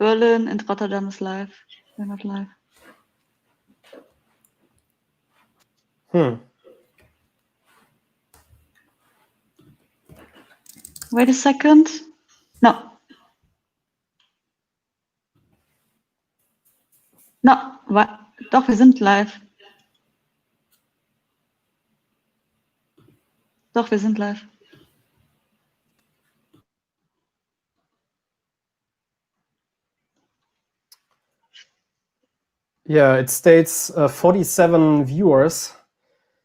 Berlin and Rotterdam is live. They're not live. Wait a second. No. No, doch, wir sind live. Doch, wir sind live. Yeah, it states 47 viewers.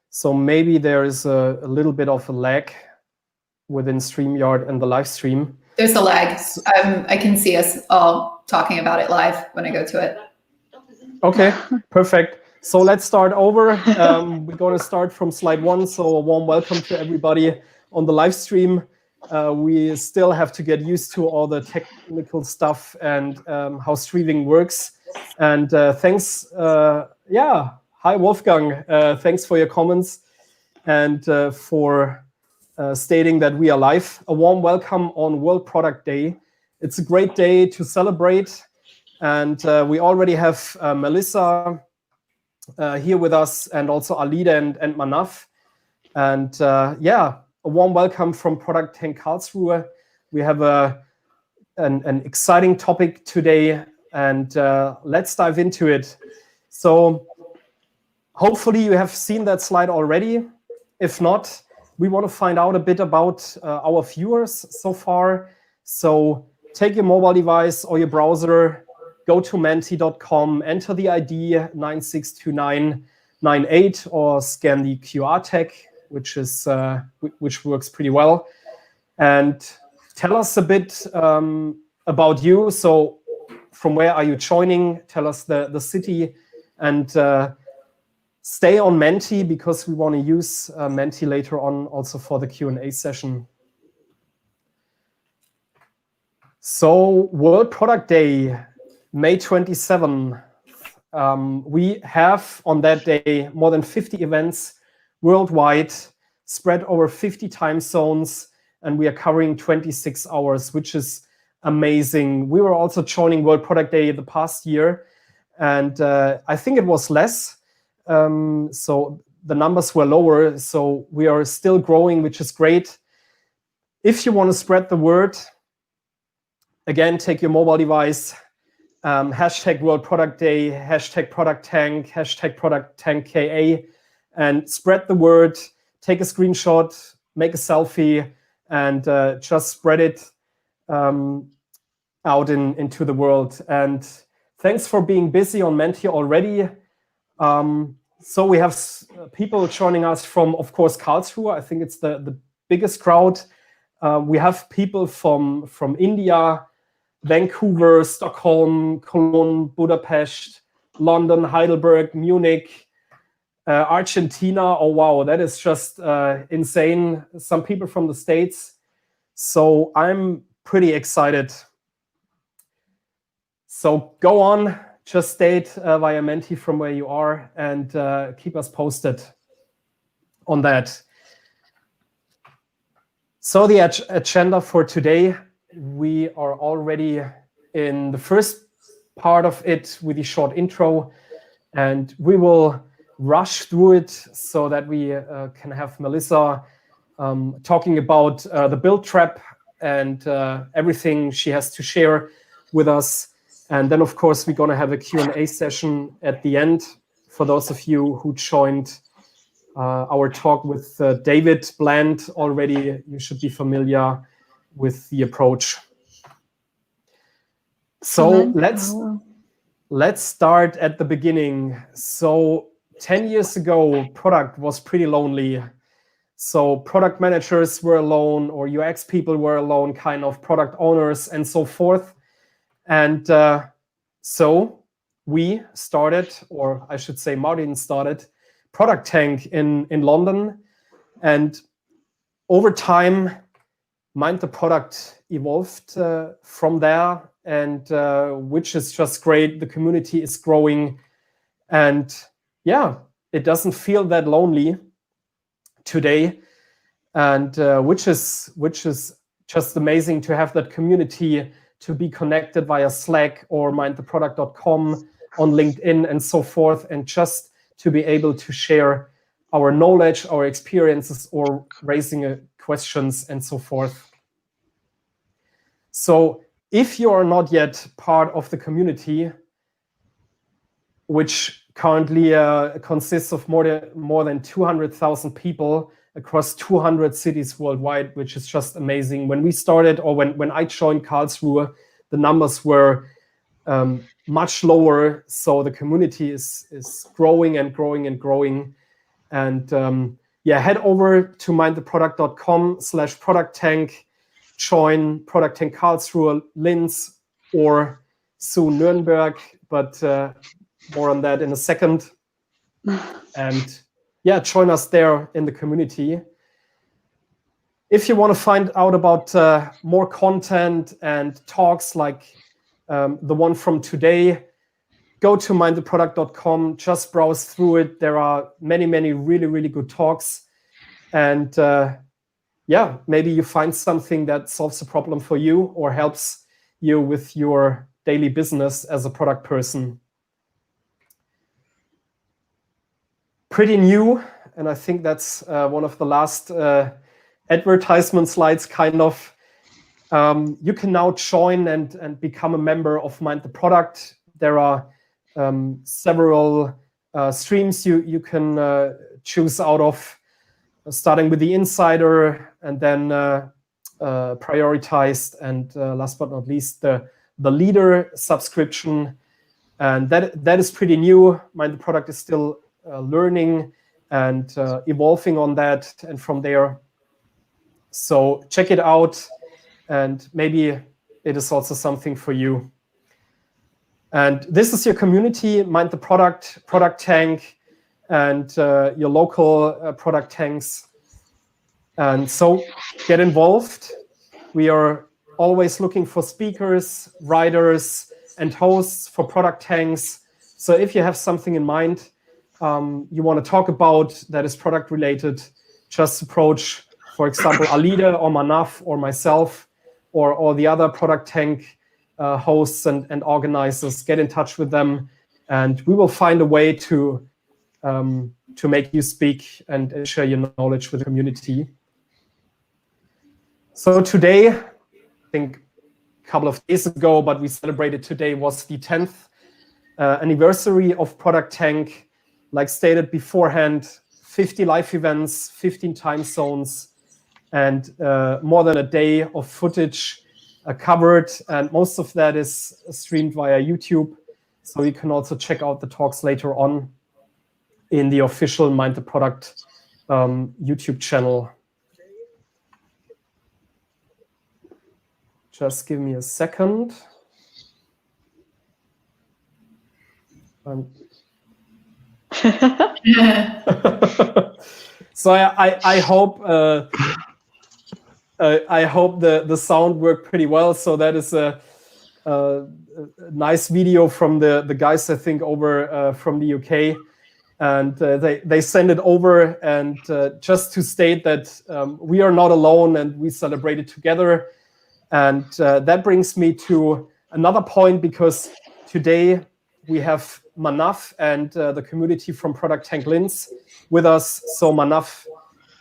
So maybe there is a little bit of a lag within StreamYard and the live stream. There's a lag. I can see us all talking about it live when I go to it. Okay, perfect. So let's start over. We're going to start from slide 1. So a warm welcome to everybody on the live stream. We still have to get used to all the technical stuff and how streaming works. And thanks. Hi, Wolfgang. Thanks for your comments and for stating that we are live. A warm welcome on World Product Day. It's a great day to celebrate. And we already have Melissa here with us, and also Alida and Manav. And a warm welcome from ProductTank Karlsruhe. We have an exciting topic today, and let's dive into it. So hopefully you have seen that slide already. If not, we want to find out a bit about our viewers so far. So take your mobile device or your browser, go to menti.com, enter the ID 962998, or scan the QR tag, which works pretty well, and tell us a bit about you. So from where are you joining? Tell us the city, and stay on Menti, because we want to use Menti later on also for the Q&A session. So World Product Day, May 27. We have on that day more than 50 events worldwide, spread over 50 time zones, and we are covering 26 hours, which is amazing. We were also joining World Product Day the past year, and I think it was less. So the numbers were lower, so we are still growing, which is great. If you want to spread the word, again, take your mobile device, hashtag World Product Day, hashtag ProductTank, hashtag ProductTankKA, and spread the word. Take a screenshot, make a selfie, and just spread it out into the world. And thanks for being busy on Menti already. So we have people joining us from, of course, Karlsruhe. I think it's the biggest crowd. We have people from India, Vancouver, Stockholm, Cologne, Budapest, London, Heidelberg, Munich, Argentina. Oh, wow, that is just insane. Some people from the States. So I'm pretty excited. So go on, just state via Menti from where you are, and keep us posted on that. So the agenda for today, we are already in the first part of it with the short intro, and we will rush through it so that we can have Melissa talking about the build trap and everything she has to share with us. And then, of course, we're going to have a Q&A session at the end. For those of you who joined our talk with David Bland already, you should be familiar with the approach. So let's start at the beginning. So 10 years ago, product was pretty lonely. So product managers were alone, or UX people were alone, kind of product owners and so forth. And so we started, or I should say Martin started, ProductTank in London. And over time, Mind the Product evolved from there, and which is just great. The community is growing. And yeah, it doesn't feel that lonely today. And which is just amazing to have that community to be connected via Slack or mindtheproduct.com, on LinkedIn and so forth, and just to be able to share our knowledge, our experiences, or raising questions and so forth. So if you are not yet part of the community, which currently consists of more than 200,000 people across 200 cities worldwide, which is just amazing. When we started, or when I joined Karlsruhe, the numbers were much lower. So the community is growing and growing and growing. And yeah, head over to mindtheproduct.com/ProductTank, join ProductTank Karlsruhe, Linz, or soon Nuremberg, but more on that in a second. And yeah, join us there in the community. If you want to find out about more content and talks like the one from today, go to mindtheproduct.com, just browse through it. There are many, many really, really good talks. And yeah, maybe you find something that solves a problem for you or helps you with your daily business as a product person. Pretty new, and I think that's one of the last advertisement slides, kind of. You can now join and become a member of Mind the Product. There are several streams you can choose out of, starting with the Insider, and then prioritized, and last but not least, the Leader subscription. And that is pretty new. Mind the Product is still learning and evolving on that, and from there. So check it out, and maybe it is also something for you. And this is your community, Mind the Product, ProductTank, and your local product tanks. And so get involved. We are always looking for speakers, writers, and hosts for product tanks. So if you have something in mind you want to talk about that is product related, just approach, for example, Alida or Manaf or myself or the other product tank hosts and organizers. Get in touch with them, and we will find a way to make you speak and share your knowledge with the community. So today, I think a couple of days ago, but we celebrated today, was the 10th anniversary of ProductTank. Like stated beforehand, 50 live events, 15 time zones, and more than a day of footage covered. And most of that is streamed via YouTube. So you can also check out the talks later on in the official Mind the Product YouTube channel. Just give me a second. So I hope the sound worked pretty well. So that is a nice video from the guys, I think, over from the UK, and they send it over. And just to state that we are not alone, and we celebrate it together. And that brings me to another point, because today we have Manaf and the community from ProductTank Linz with us. So Manaf,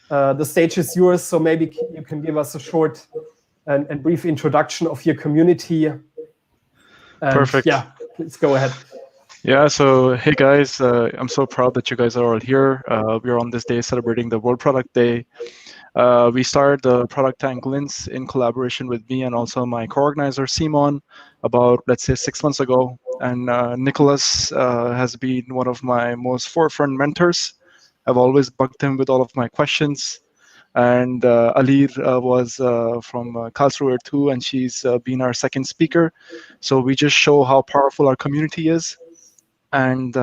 the stage is yours. So maybe you can give us a short and brief introduction of your community. And perfect. Yeah, please go ahead. Yeah, so hey guys, I'm so proud that you guys are all here. We're on this day celebrating the World Product Day. We started the ProductTank Linz in collaboration with me and also my co-organizer Simon about, let's say, 6 months ago. And Nicholas has been one of my most forefront mentors. I've always bugged him with all of my questions. And Alir was from Karlsruhe too, and she's been our second speaker. So we just show how powerful our community is. And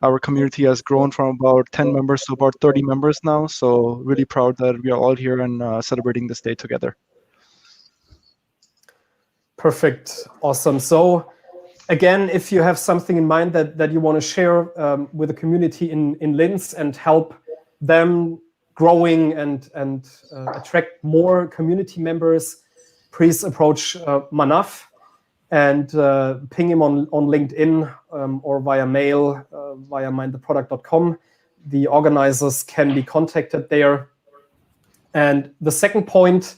our community has grown from about 10 members to about 30 members now. So really proud that we are all here and celebrating this day together. Perfect. Awesome. So again, if you have something in mind that you want to share with the community in Linz and help them growing and attract more community members, please approach Manav and ping him on LinkedIn or via mail, via mindtheproduct.com. The organizers can be contacted there. And the second point,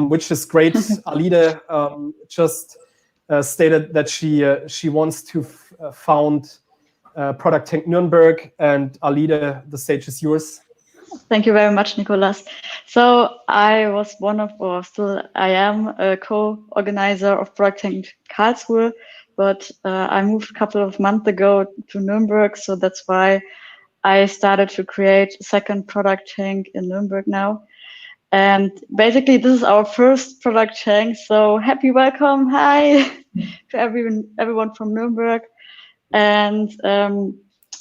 which is great, Alide just stated that she wants to found ProductTank Nuremberg. And Alide, the stage is yours. Thank you very much, Nicolas. So I was still I am a co-organizer of ProductTank Karlsruhe, but I moved a couple of months ago to Nuremberg, so that's why I started to create a second ProductTank in Nuremberg now. And basically, this is our first ProductTank, so happy welcome, hi, to everyone from Nuremberg. And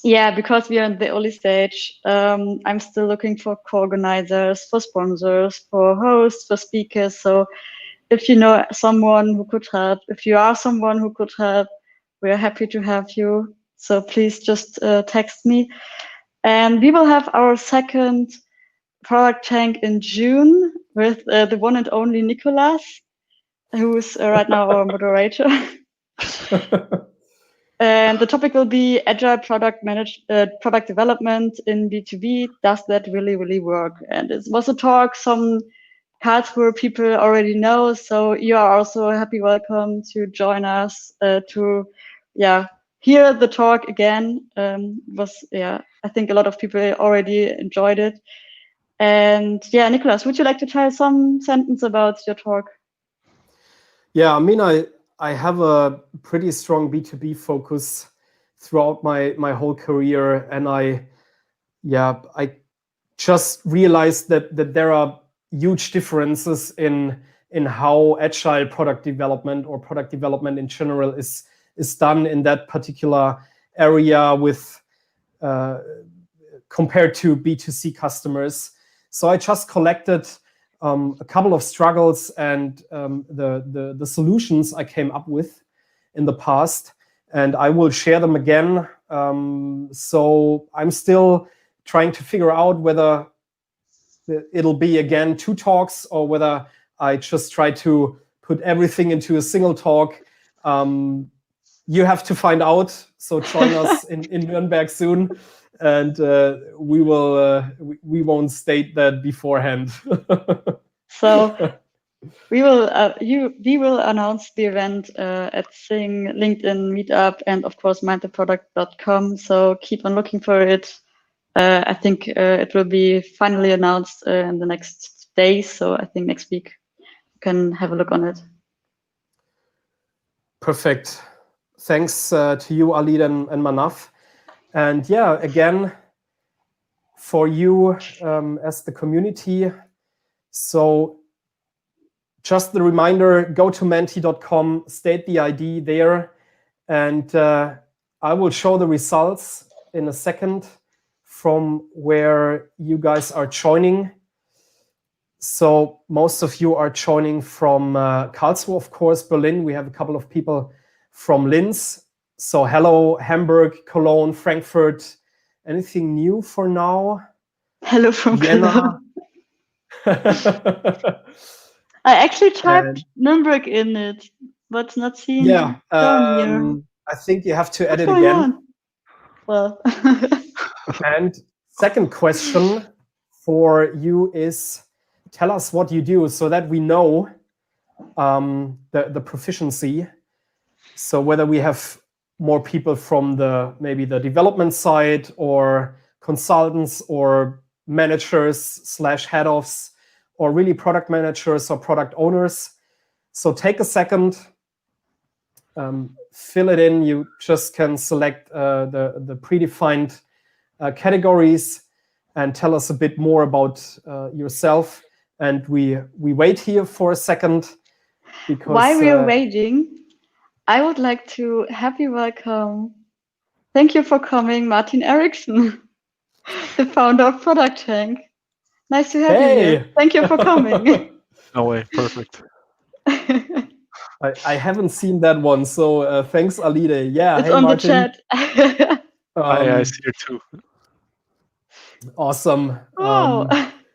yeah, because we are in the early stage, I'm still looking for co-organizers, for sponsors, for hosts, for speakers. So if you know someone who could help, if you are someone who could help, we're happy to have you. So please just text me. And we will have our second ProductTank in June with the one and only Nicolas, who's right now our moderator. And the topic will be agile product development in B2B. Does that really, really work? And it was a talk some Karlsruhe people already know. So you are also happy welcome to join us to hear the talk again. I think a lot of people already enjoyed it. And yeah, Nicolas, would you like to tell some sentence about your talk? Yeah, I mean, I have a pretty strong B2B focus throughout my whole career, and I just realized that there are huge differences in how agile product development or product development in general is done in that particular area with compared to B2C customers. So I just collected a couple of struggles and the solutions I came up with in the past, and I will share them again. So I'm still trying to figure out whether it'll be again 2 talks or whether I just try to put everything into a single talk. You have to find out. So join us in Nuremberg soon. And we won't state that beforehand. So we will announce the event at Sing, LinkedIn, Meetup, and of course mindtheproduct.com. So keep on looking for it. I think it will be finally announced in the next days. So I think next week you can have a look on it. Perfect. Thanks to you, Alide and Manav. And yeah, again, for you as the community. So just the reminder, go to menti.com, state the ID there, and I will show the results in a second from where you guys are joining. So most of you are joining from Karlsruhe, of course, Berlin. We have a couple of people from Linz. So hello, Hamburg, Cologne, Frankfurt. Anything new for now? Hello from Vienna. I actually typed Nuremberg in it, but it's not seen. Yeah, here. I think you have to edit again. On? Well. And second question for you is, tell us what you do so that we know the proficiency. So whether we have more people from maybe the development side or consultants or managers / head-offs or really product managers or product owners. So take a second, fill it in. You just can select the predefined categories and tell us a bit more about yourself. And we wait here for a second. Because, while we are waiting, I would like to happy welcome. Thank you for coming, Martin Eriksson, the founder of ProductTank. Nice to have you here. Thank you for coming. No way, perfect. I haven't seen that one, so thanks, Alide. Yeah, it's hey, on Martin. the chat. I see it too. Awesome. Wow.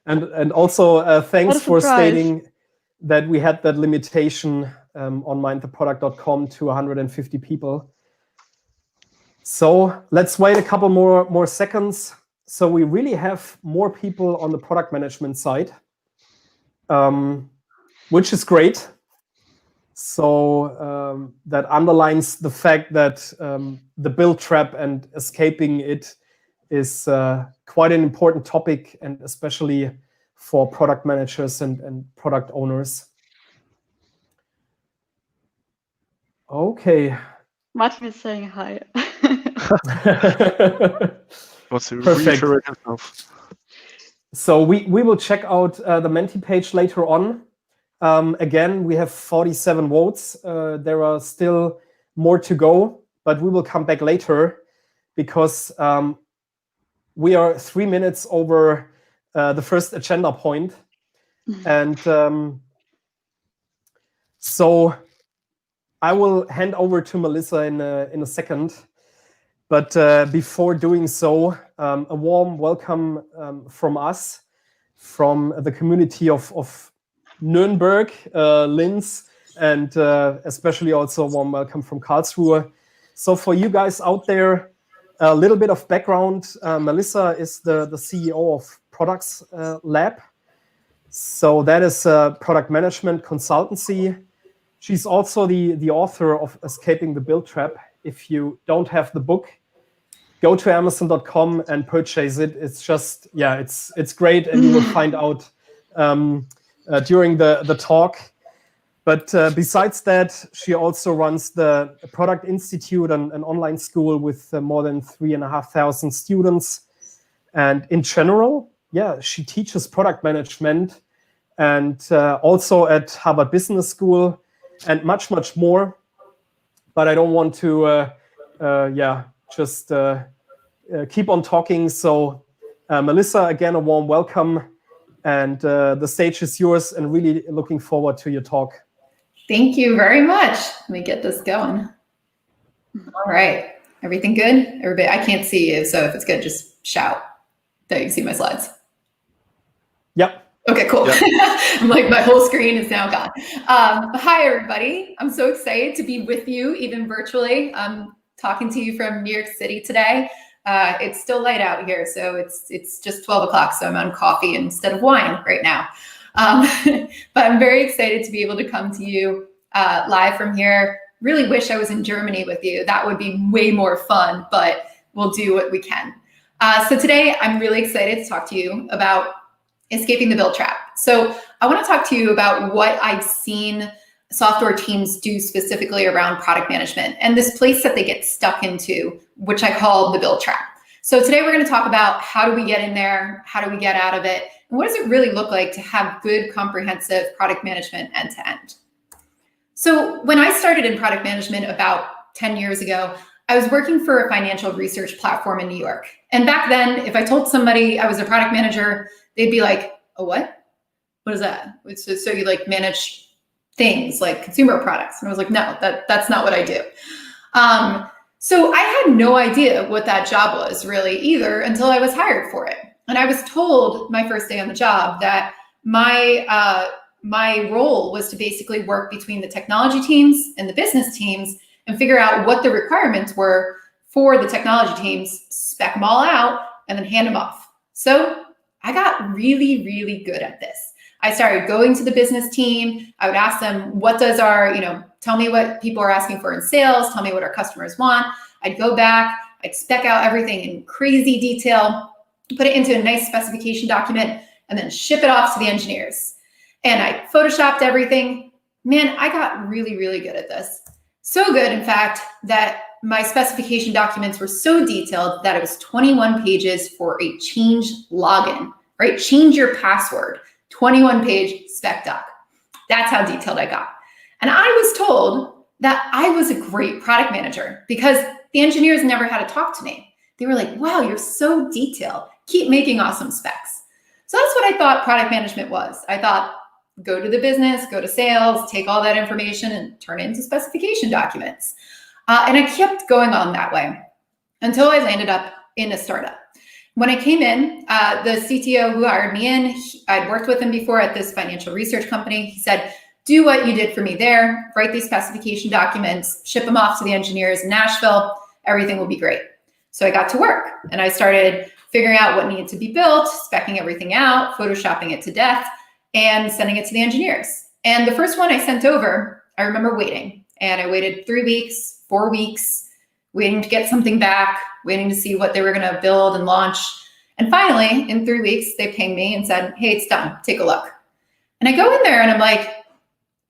And also thanks for stating that we had that limitation on mindtheproduct.com to 150 people. So let's wait a couple more seconds. So we really have more people on the product management side, which is great. So that underlines the fact that the build trap and escaping it is quite an important topic, and especially for product managers and product owners. Okay. Martin is saying hi. What's to Perfect. reiterate himself. So we will check out the Menti page later on. Again, we have 47 votes. There are still more to go, but we will come back later because we are 3 minutes over the first agenda point. And so I will hand over to Melissa in a second. But before doing so, a warm welcome from us, from the community of Nuremberg, Linz, and especially also a warm welcome from Karlsruhe. So for you guys out there, a little bit of background. Melissa is the CEO of Products Lab. So that is a product management consultancy. She's also the author of Escaping the Build Trap. If you don't have the book, go to Amazon.com and purchase it. It's just, yeah, it's great, and you will find out during the talk. But besides that, she also runs the Product Institute, an online school with more than 3,500 students. And in general, yeah, she teaches product management and also at Harvard Business School and much, much more. But I don't want to, just keep on talking. So Melissa, again, a warm welcome. And the stage is yours, and really looking forward to your talk. Thank you very much. Let me get this going. All right. Everything good? Everybody, I can't see you, so if it's good, just shout that you can see my slides. Yep. Okay, cool. Yep. I'm like, my whole screen is now gone. Hi, everybody. I'm so excited to be with you, even virtually. I'm talking to you from New York City today. It's still light out here, so it's just 12 o'clock, so I'm on coffee instead of wine right now. But I'm very excited to be able to come to you live from here. Really wish I was in Germany with you. That would be way more fun, but we'll do what we can. So today, I'm really excited to talk to you about escaping the build trap. So I want to talk to you about what I've seen software teams do specifically around product management and this place that they get stuck into, which I call the build trap. So today we're going to talk about how do we get in there, how do we get out of it, and what does it really look like to have good comprehensive product management end to end. So when I started in product management about 10 years ago, I was working for a financial research platform in New York. And back then, if I told somebody I was a product manager, they'd be like, "Oh, what? What is that?" So you like manage things like consumer products. And I was like, no, that's not what I do. So I had no idea what that job was really either until I was hired for it. And I was told my first day on the job that my role was to basically work between the technology teams and the business teams and figure out what the requirements were for the technology teams, spec them all out, and then hand them off. So I got really, really good at this. I started going to the business team. I would ask them, what does our, tell me what people are asking for in sales, tell me what our customers want. I'd go back, I'd spec out everything in crazy detail, put it into a nice specification document, and then ship it off to the engineers. And I photoshopped everything. Man, I got really, really good at this. So good, in fact, that my specification documents were so detailed that it was 21 pages for a change login, right? Change your password, 21-page spec doc. That's how detailed I got. And I was told that I was a great product manager because the engineers never had to talk to me. They were like, wow, you're so detailed. Keep making awesome specs. So that's what I thought product management was. I thought, go to the business, go to sales, take all that information and turn it into specification documents. And I kept going on that way until I landed up in a startup. when I came in, the CTO who hired me in, I'd worked with him before at this financial research company. He said, do what you did for me there, write these specification documents, ship them off to the engineers in Nashville, everything will be great. So I got to work and I started figuring out what needed to be built, speccing everything out, photoshopping it to death, and sending it to the engineers. And the first one I sent over, I remember waiting, and I waited 3 weeks, 4 weeks, waiting to get something back, waiting to see what they were gonna build and launch. And finally, in 3 weeks, they pinged me and said, hey, it's done, take a look. And I go in there and I'm like,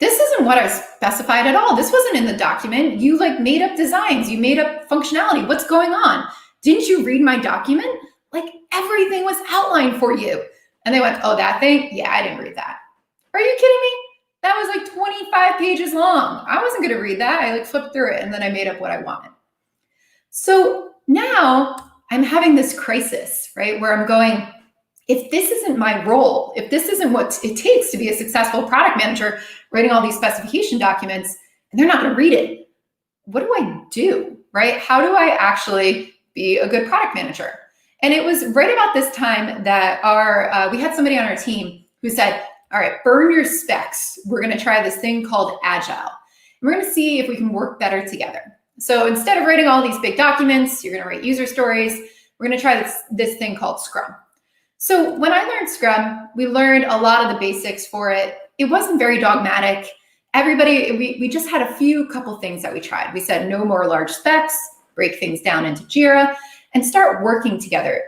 this isn't what I specified at all. This wasn't in the document. You like made up designs, you made up functionality. What's going on? Didn't you read my document? Like everything was outlined for you. And they went, oh, that thing? Yeah, I didn't read that. Are you kidding me? That was like 25 pages long. I wasn't gonna read that. I like flipped through it and then I made up what I wanted. So now I'm having this crisis, right? Where I'm going, if this isn't my role, if this isn't what it takes to be a successful product manager, writing all these specification documents, and they're not gonna read it, what do I do, right? How do I actually be a good product manager? And it was right about this time that we had somebody on our team who said, all right, burn your specs. We're gonna try this thing called Agile. And we're gonna see if we can work better together. So instead of writing all these big documents, you're gonna write user stories. We're gonna try this thing called Scrum. So when I learned Scrum, we learned a lot of the basics for it. It wasn't very dogmatic. We just had a couple things that we tried. We said no more large specs, break things down into Jira, and start working together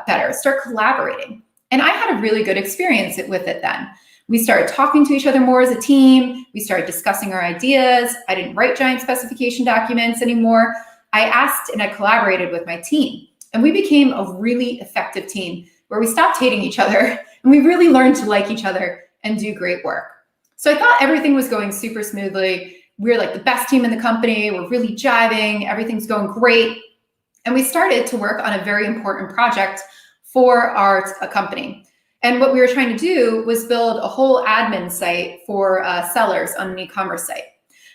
better, start collaborating. And I had a really good experience with it then. We started talking to each other more as a team. We started discussing our ideas. I didn't write giant specification documents anymore. I asked and I collaborated with my team. And we became a really effective team where we stopped hating each other and we really learned to like each other and do great work. So I thought everything was going super smoothly. We were like the best team in the company. We're really jiving. Everything's going great. And we started to work on a very important project for our company. And what we were trying to do was build a whole admin site for sellers on an e-commerce site.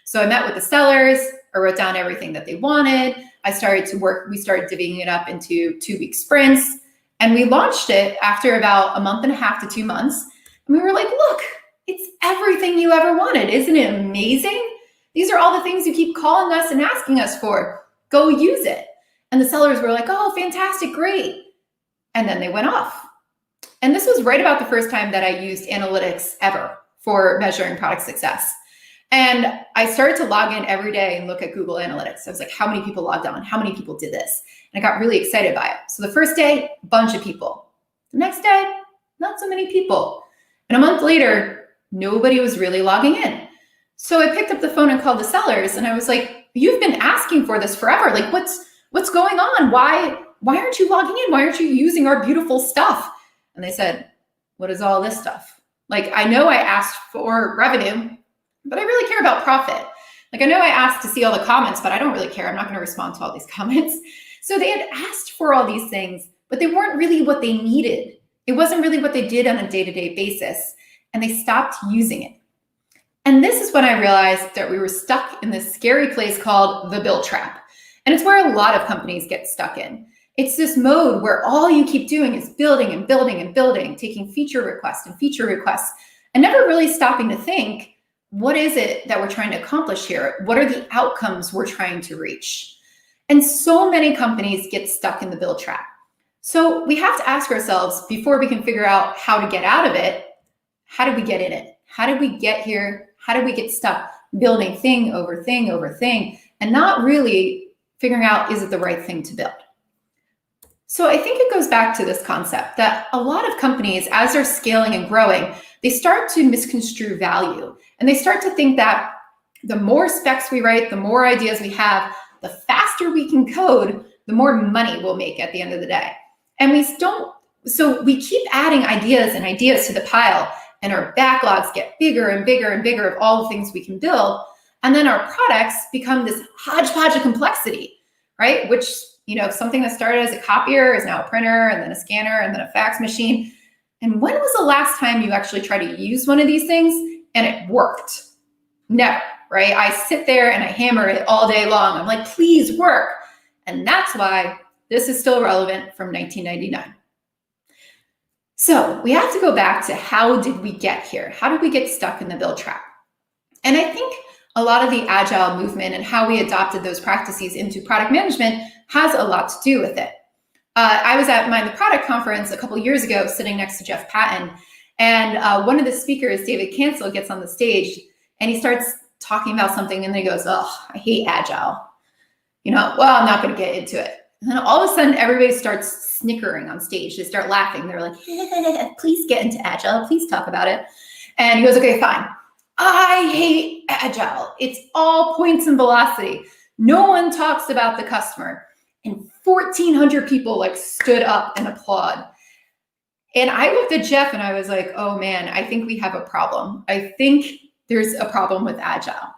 So I met with the sellers, I wrote down everything that they wanted. We started divvying it up into 2-week sprints. And we launched it after about a month and a half to 2 months. And we were like, look, it's everything you ever wanted. Isn't it amazing? These are all the things you keep calling us and asking us for. Go use it. And the sellers were like, oh, fantastic, great. And then they went off. And this was right about the first time that I used analytics ever for measuring product success. And I started to log in every day and look at Google Analytics. I was like, how many people logged on? How many people did this? And I got really excited by it. So the first day, a bunch of people. The next day, not so many people. And a month later, nobody was really logging in. So I picked up the phone and called the sellers and I was like, you've been asking for this forever. Like, what's going on? Why aren't you logging in? Why aren't you using our beautiful stuff? And they said, what is all this stuff? Like, I know I asked for revenue, but I really care about profit. Like, I know I asked to see all the comments, but I don't really care. I'm not going to respond to all these comments. So they had asked for all these things, but they weren't really what they needed. It wasn't really what they did on a day-to-day basis, and they stopped using it. And this is when I realized that we were stuck in this scary place called the build trap. And it's where a lot of companies get stuck in. It's this mode where all you keep doing is building and building and building, taking feature requests and feature requests, and never really stopping to think, what is it that we're trying to accomplish here? What are the outcomes we're trying to reach? And so many companies get stuck in the build trap. So we have to ask ourselves, before we can figure out how to get out of it, how did we get in it? How did we get here? How did we get stuck building thing over thing over thing and not really figuring out, is it the right thing to build? So I think it goes back to this concept that a lot of companies, as they're scaling and growing, they start to misconstrue value. And they start to think that the more specs we write, the more ideas we have, the faster we can code, the more money we'll make at the end of the day. And so we keep adding ideas and ideas to the pile, and our backlogs get bigger and bigger and bigger of all the things we can build. And then our products become this hodgepodge of complexity, right? Which, something that started as a copier is now a printer, and then a scanner, and then a fax machine. And when was the last time you actually tried to use one of these things and it worked? Never, right? I sit there and I hammer it all day long. I'm like, please work. And that's why This is still relevant from 1999. So we have to go back to how did we get here? How did we get stuck in the build trap? And I think a lot of the agile movement and how we adopted those practices into product management has a lot to do with it. I was at Mind the Product conference a couple years ago, sitting next to Jeff Patton, and one of the speakers, David Cancel, gets on the stage and he starts talking about something, and then he goes, "Oh, I hate agile. Well, I'm not going to get into it." And then all of a sudden, everybody starts snickering on stage. They start laughing. They're like, "Please get into agile. Please talk about it." And he goes, "Okay, fine. I hate agile. It's all points and velocity. No one talks about the customer." And 1,400 people stood up and applaud. And I looked at Jeff and I was like, "Oh man, I think we have a problem. I think there's a problem with agile."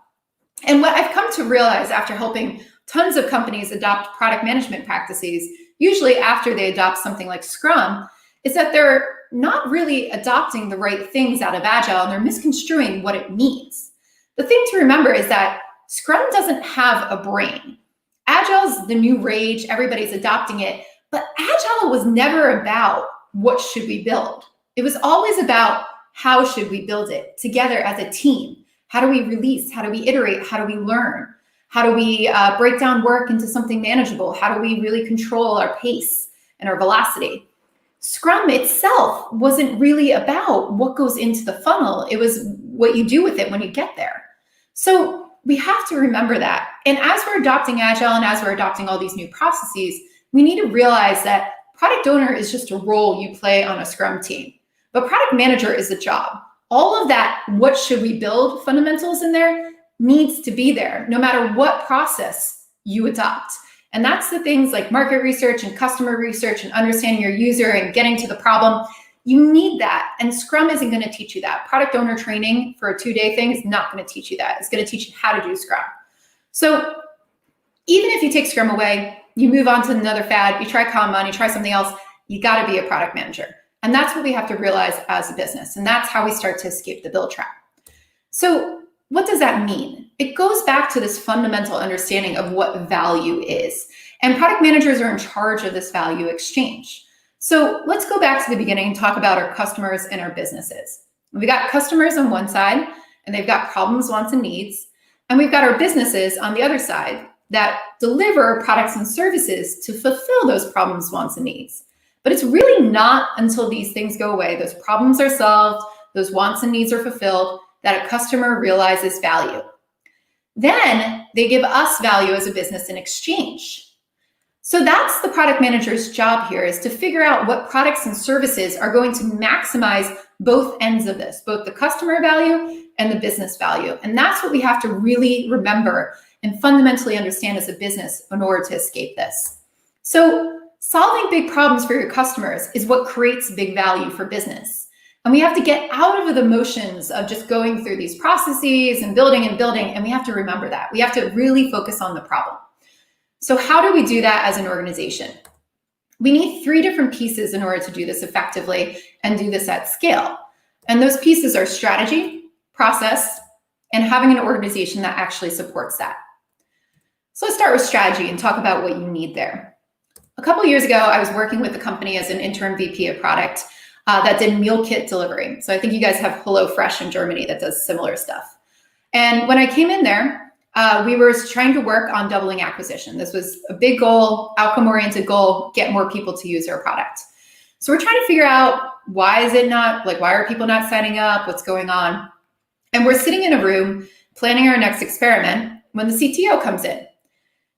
And what I've come to realize after helping tons of companies adopt product management practices, usually after they adopt something like Scrum, is that they're not really adopting the right things out of agile, and they're misconstruing what it means. The thing to remember is that Scrum doesn't have a brain. Agile's the new rage, everybody's adopting it, but agile was never about what should we build. It was always about how should we build it together as a team. How do we release? How do we iterate? How do we learn? How do we break down work into something manageable? How do we really control our pace and our velocity? Scrum itself wasn't really about what goes into the funnel. It was what you do with it when you get there. So we have to remember that. And as we're adopting agile and as we're adopting all these new processes, we need to realize that product owner is just a role you play on a Scrum team, but product manager is a job. All of that, what should we build fundamentals in there needs to be there no matter what process you adopt. And that's the things like market research and customer research and understanding your user and getting to the problem. You need that. And Scrum isn't going to teach you that. Product owner training for a 2-day thing is not going to teach you that. It's going to teach you how to do Scrum. So even if you take Scrum away, you move on to another fad, you try Kanban, you try something else, you got to be a product manager. And that's what we have to realize as a business. And that's how we start to escape the build trap. So what does that mean? It goes back to this fundamental understanding of what value is. And product managers are in charge of this value exchange. So let's go back to the beginning and talk about our customers and our businesses. We got customers on one side, and they've got problems, wants, and needs. And we've got our businesses on the other side that deliver products and services to fulfill those problems, wants, and needs. But it's really not until these things go away, those problems are solved, those wants and needs are fulfilled, that a customer realizes value. Then they give us value as a business in exchange. So that's the product manager's job here, is to figure out what products and services are going to maximize both ends of this, both the customer value and the business value. And that's what we have to really remember and fundamentally understand as a business in order to escape this. So solving big problems for your customers is what creates big value for business. And we have to get out of the motions of just going through these processes and building, and we have to remember that. We have to really focus on the problem. So how do we do that as an organization? We need 3 different pieces in order to do this effectively and do this at scale. And those pieces are strategy, process, and having an organization that actually supports that. So let's start with strategy and talk about what you need there. A couple of years ago, I was working with a company as an interim VP of product that did meal kit delivery. So I think you guys have HelloFresh in Germany that does similar stuff. And when I came in there, we were trying to work on doubling acquisition. This was a big goal, outcome-oriented goal, get more people to use our product. So we're trying to figure out why are people not signing up? What's going on? And we're sitting in a room planning our next experiment when the CTO comes in.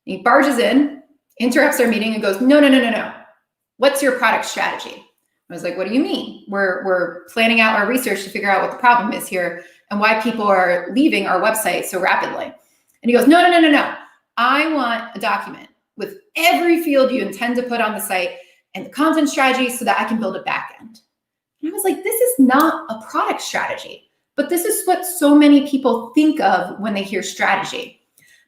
He barges in, interrupts our meeting and goes, no. What's your product strategy? I was like, what do you mean? We're planning out our research to figure out what the problem is here and why people are leaving our website so rapidly. And he goes, no. I want a document with every field you intend to put on the site and the content strategy so that I can build a backend. And I was like, this is not a product strategy, but this is what so many people think of when they hear strategy.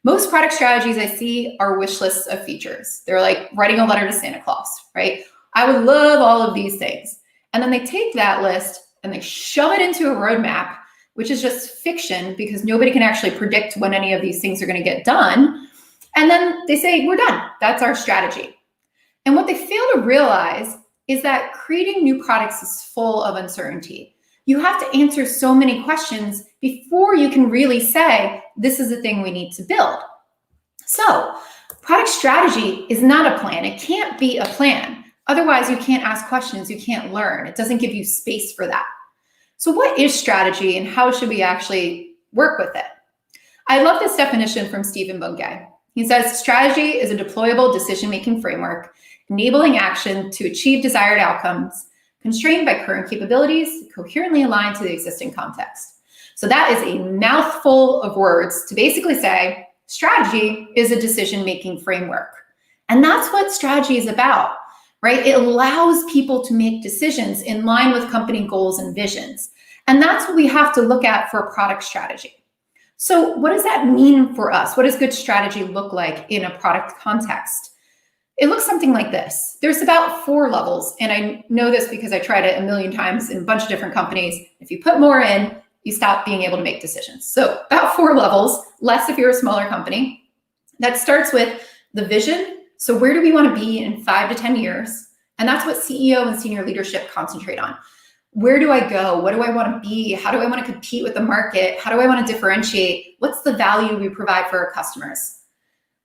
Most product strategies I see are wish lists of features. They're like writing a letter to Santa Claus, right? I would love all of these things. And then they take that list and they shove it into a roadmap, which is just fiction because nobody can actually predict when any of these things are going to get done. And then they say, we're done. That's our strategy. And what they fail to realize is that creating new products is full of uncertainty. You have to answer so many questions before you can really say, this is the thing we need to build. So product strategy is not a plan. It can't be a plan. Otherwise, you can't ask questions. You can't learn. It doesn't give you space for that. So what is strategy and how should we actually work with it? I love this definition from Stephen Bungay. He says, strategy is a deployable decision-making framework, enabling action to achieve desired outcomes, constrained by current capabilities, coherently aligned to the existing context. So that is a mouthful of words to basically say, strategy is a decision-making framework. And that's what strategy is about, right? It allows people to make decisions in line with company goals and visions. And that's what we have to look at for a product strategy. So what does that mean for us? What does good strategy look like in a product context? It looks something like this. There's about 4 levels, and I know this because I tried it a million times in a bunch of different companies. If you put more in, you stop being able to make decisions. So about 4 levels, less if you're a smaller company. That starts with the vision. So where do we want to be in 5 to 10 years? And that's what CEO and senior leadership concentrate on. Where do I go? What do I want to be? How do I want to compete with the market? How do I want to differentiate? What's the value we provide for our customers?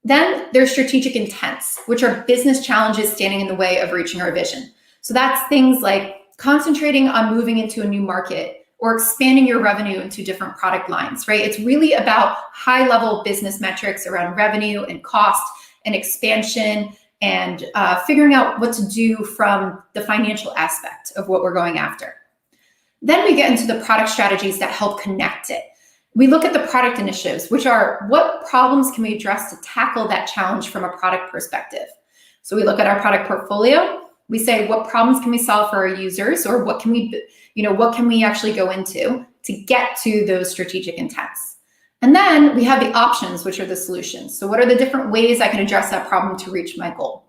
Then there's strategic intents, which are business challenges standing in the way of reaching our vision. So that's things like concentrating on moving into a new market or expanding your revenue into different product lines, right? It's really about high-level business metrics around revenue and cost and expansion and figuring out what to do from the financial aspect of what we're going after. Then we get into the product strategies that help connect it. We look at the product initiatives, which are what problems can we address to tackle that challenge from a product perspective. So we look at our product portfolio. We say, what problems can we solve for our users, or what can we actually go into to get to those strategic intents? And then we have the options, which are the solutions. So what are the different ways I can address that problem to reach my goal?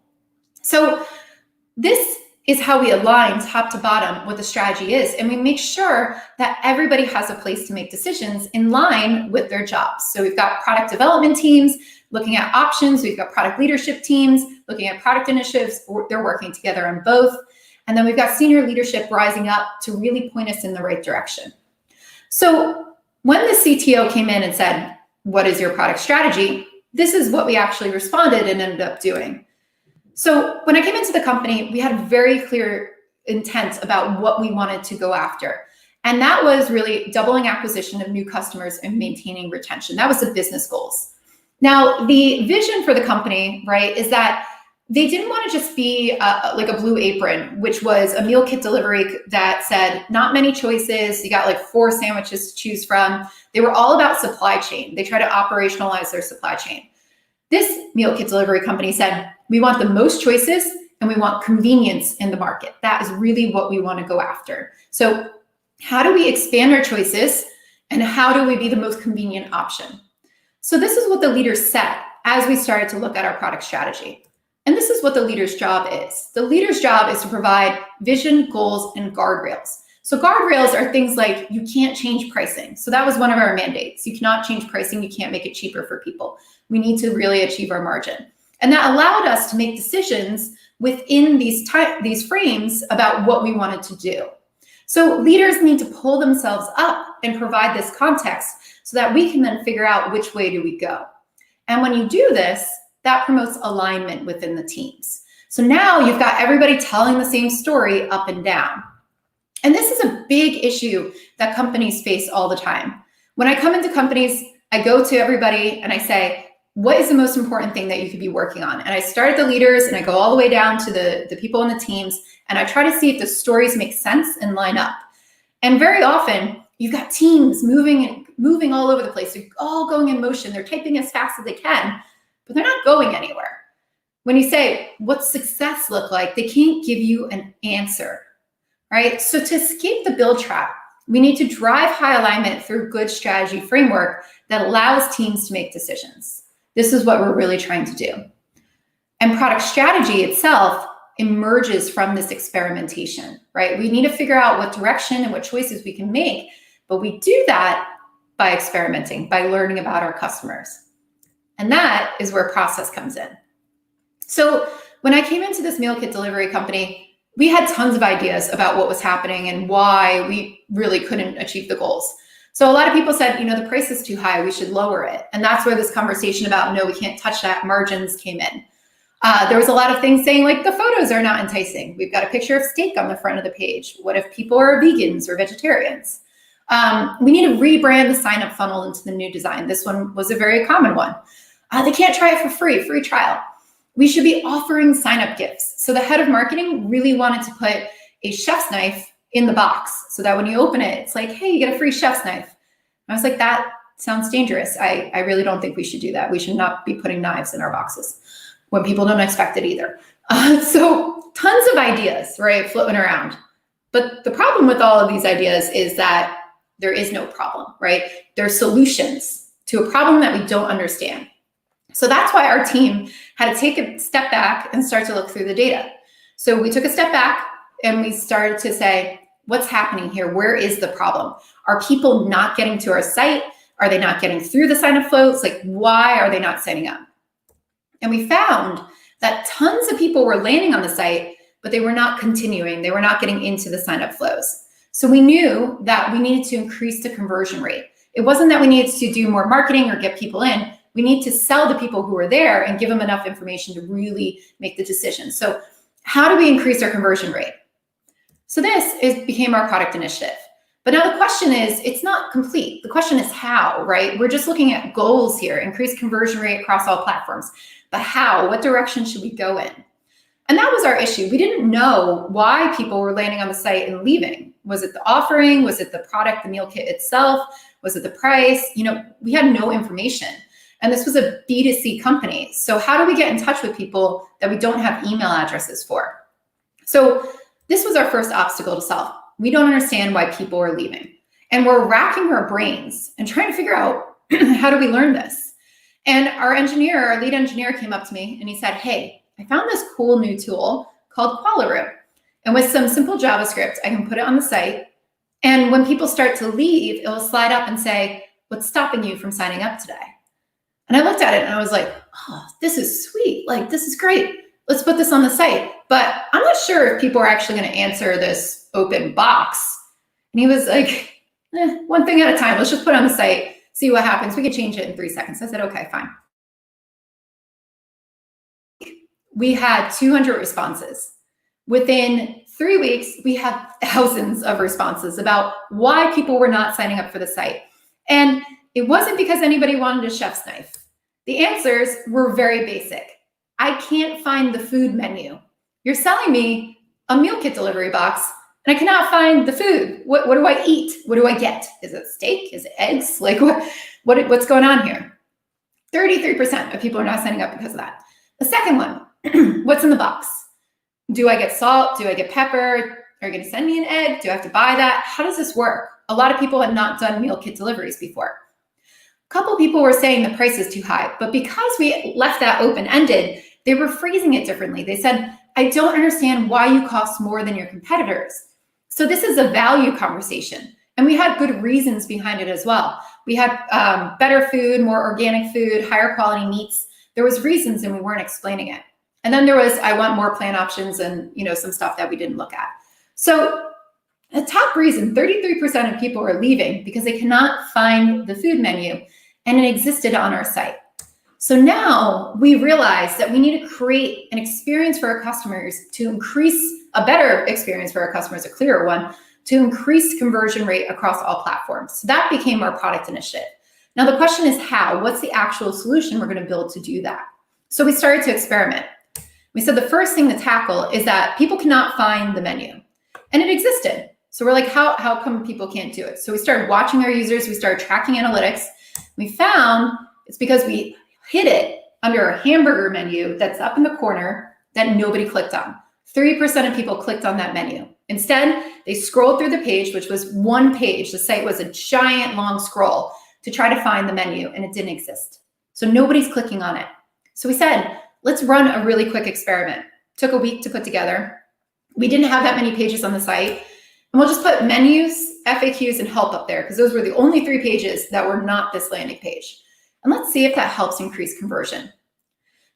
So this is how we align top to bottom what the strategy is. And we make sure that everybody has a place to make decisions in line with their jobs. So we've got product development teams looking at options. We've got product leadership teams looking at product initiatives. They're working together on both. And then we've got senior leadership rising up to really point us in the right direction. So when the CTO came in and said, what is your product strategy? This is what we actually responded and ended up doing. So when I came into the company, we had very clear intent about what we wanted to go after. And that was really doubling acquisition of new customers and maintaining retention. That was the business goals. Now, the vision for the company, right, is that they didn't want to just be like a Blue Apron, which was a meal kit delivery that said, not many choices. You got like 4 sandwiches to choose from. They were all about supply chain. They try to operationalize their supply chain. This meal kit delivery company said, we want the most choices and we want convenience in the market. That is really what we want to go after. So how do we expand our choices and how do we be the most convenient option? So this is what the leaders said as we started to look at our product strategy. And this is what the leader's job is. The leader's job is to provide vision, goals, and guardrails. So guardrails are things like you can't change pricing. So that was one of our mandates. You cannot change pricing. You can't make it cheaper for people. We need to really achieve our margin. And that allowed us to make decisions within these frames about what we wanted to do. So leaders need to pull themselves up and provide this context so that we can then figure out which way do we go. And when you do this, that promotes alignment within the teams. So now you've got everybody telling the same story up and down. And this is a big issue that companies face all the time. When I come into companies, I go to everybody and I say, what is the most important thing that you could be working on? And I start at the leaders and I go all the way down to the people in the teams, and I try to see if the stories make sense and line up. And very often you've got teams moving all over the place. They're all going in motion. They're typing as fast as they can, but they're not going anywhere. When you say, what's success look like? They can't give you an answer, right? So to escape the build trap, we need to drive high alignment through good strategy framework that allows teams to make decisions. This is what we're really trying to do. And product strategy itself emerges from this experimentation, right? We need to figure out what direction and what choices we can make, but we do that by experimenting, by learning about our customers. And that is where process comes in. So when I came into this meal kit delivery company, we had tons of ideas about what was happening and why we really couldn't achieve the goals. So a lot of people said, the price is too high, we should lower it. And that's where this conversation about, no, we can't touch that, margins came in. There was a lot of things saying like the photos are not enticing. We've got a picture of steak on the front of the page. What if people are vegans or vegetarians? We need to rebrand the sign-up funnel into the new design. This one was a very common one. They can't try it for free trial. We should be offering sign-up gifts. So the head of marketing really wanted to put a chef's knife in the box so that when you open it, it's like, hey, you get a free chef's knife. I was like, that sounds dangerous. I really don't think we should do that. We should not be putting knives in our boxes when people don't expect it either. So tons of ideas, right, floating around. But the problem with all of these ideas is that there is no problem, right? There are solutions to a problem that we don't understand. So that's why our team had to take a step back and start to look through the data. So we took a step back and we started to say, what's happening here? Where is the problem? Are people not getting to our site? Are they not getting through the sign-up flows? Like, why are they not signing up? And we found that tons of people were landing on the site, but they were not continuing. They were not getting into the sign-up flows. So we knew that we needed to increase the conversion rate. It wasn't that we needed to do more marketing or get people in. We need to sell to people who are there and give them enough information to really make the decision. So how do we increase our conversion rate? So this became our product initiative. But now the question is, it's not complete. The question is how, right? We're just looking at goals here, increase conversion rate across all platforms. But how? What direction should we go in? And that was our issue. We didn't know why people were landing on the site and leaving. Was it the offering? Was it the product, the meal kit itself? Was it the price? We had no information. And this was a B2C company. So how do we get in touch with people that we don't have email addresses for? So this was our first obstacle to solve. We don't understand why people are leaving. And we're racking our brains and trying to figure out how do we learn this? And our lead engineer came up to me and he said, hey, I found this cool new tool called Karlsruhe. And with some simple JavaScript, I can put it on the site. And when people start to leave, it will slide up and say, what's stopping you from signing up today? And I looked at it and I was like, oh, this is sweet. Like, this is great. Let's put this on the site. But I'm not sure if people are actually going to answer this open box. And he was like, one thing at a time. Let's just put it on the site, see what happens. We can change it in 3 seconds. I said, okay, fine. We had 200 responses. Within 3 weeks, we had thousands of responses about why people were not signing up for the site. And it wasn't because anybody wanted a chef's knife. The answers were very basic. I can't find the food menu. You're selling me a meal kit delivery box and I cannot find the food. What do I eat? What do I get? Is it steak? Is it eggs? Like what's going on here? 33% of people are not signing up because of that. The second one, what's in the box? Do I get salt? Do I get pepper? Are you going to send me an egg? Do I have to buy that? How does this work? A lot of people had not done meal kit deliveries before. A couple people were saying the price is too high, but because we left that open-ended, they were phrasing it differently. They said, I don't understand why you cost more than your competitors. So this is a value conversation. And we had good reasons behind it as well. We had better food, more organic food, higher quality meats. There was reasons and we weren't explaining it. And then there was, I want more plan options and some stuff that we didn't look at. So the top reason, 33% of people are leaving because they cannot find the food menu and it existed on our site. So now we realize that we need to create an experience for our customers to increase a better experience for our customers, a clearer one, to increase conversion rate across all platforms. So that became our product initiative. Now the question is how? What's the actual solution we're going to build to do that? So we started to experiment. We said the first thing to tackle is that people cannot find the menu. And it existed. So we're like, how come people can't do it? So we started watching our users. We started tracking analytics. We found it's because we hid it under a hamburger menu that's up in the corner that nobody clicked on. 3% of people clicked on that menu. Instead, they scrolled through the page, which was one page. The site was a giant long scroll to try to find the menu, and it didn't exist. So nobody's clicking on it. So we said, let's run a really quick experiment. Took a week to put together. We didn't have that many pages on the site. And we'll just put menus, FAQs, and help up there because those were the only 3 pages that were not this landing page. And let's see if that helps increase conversion.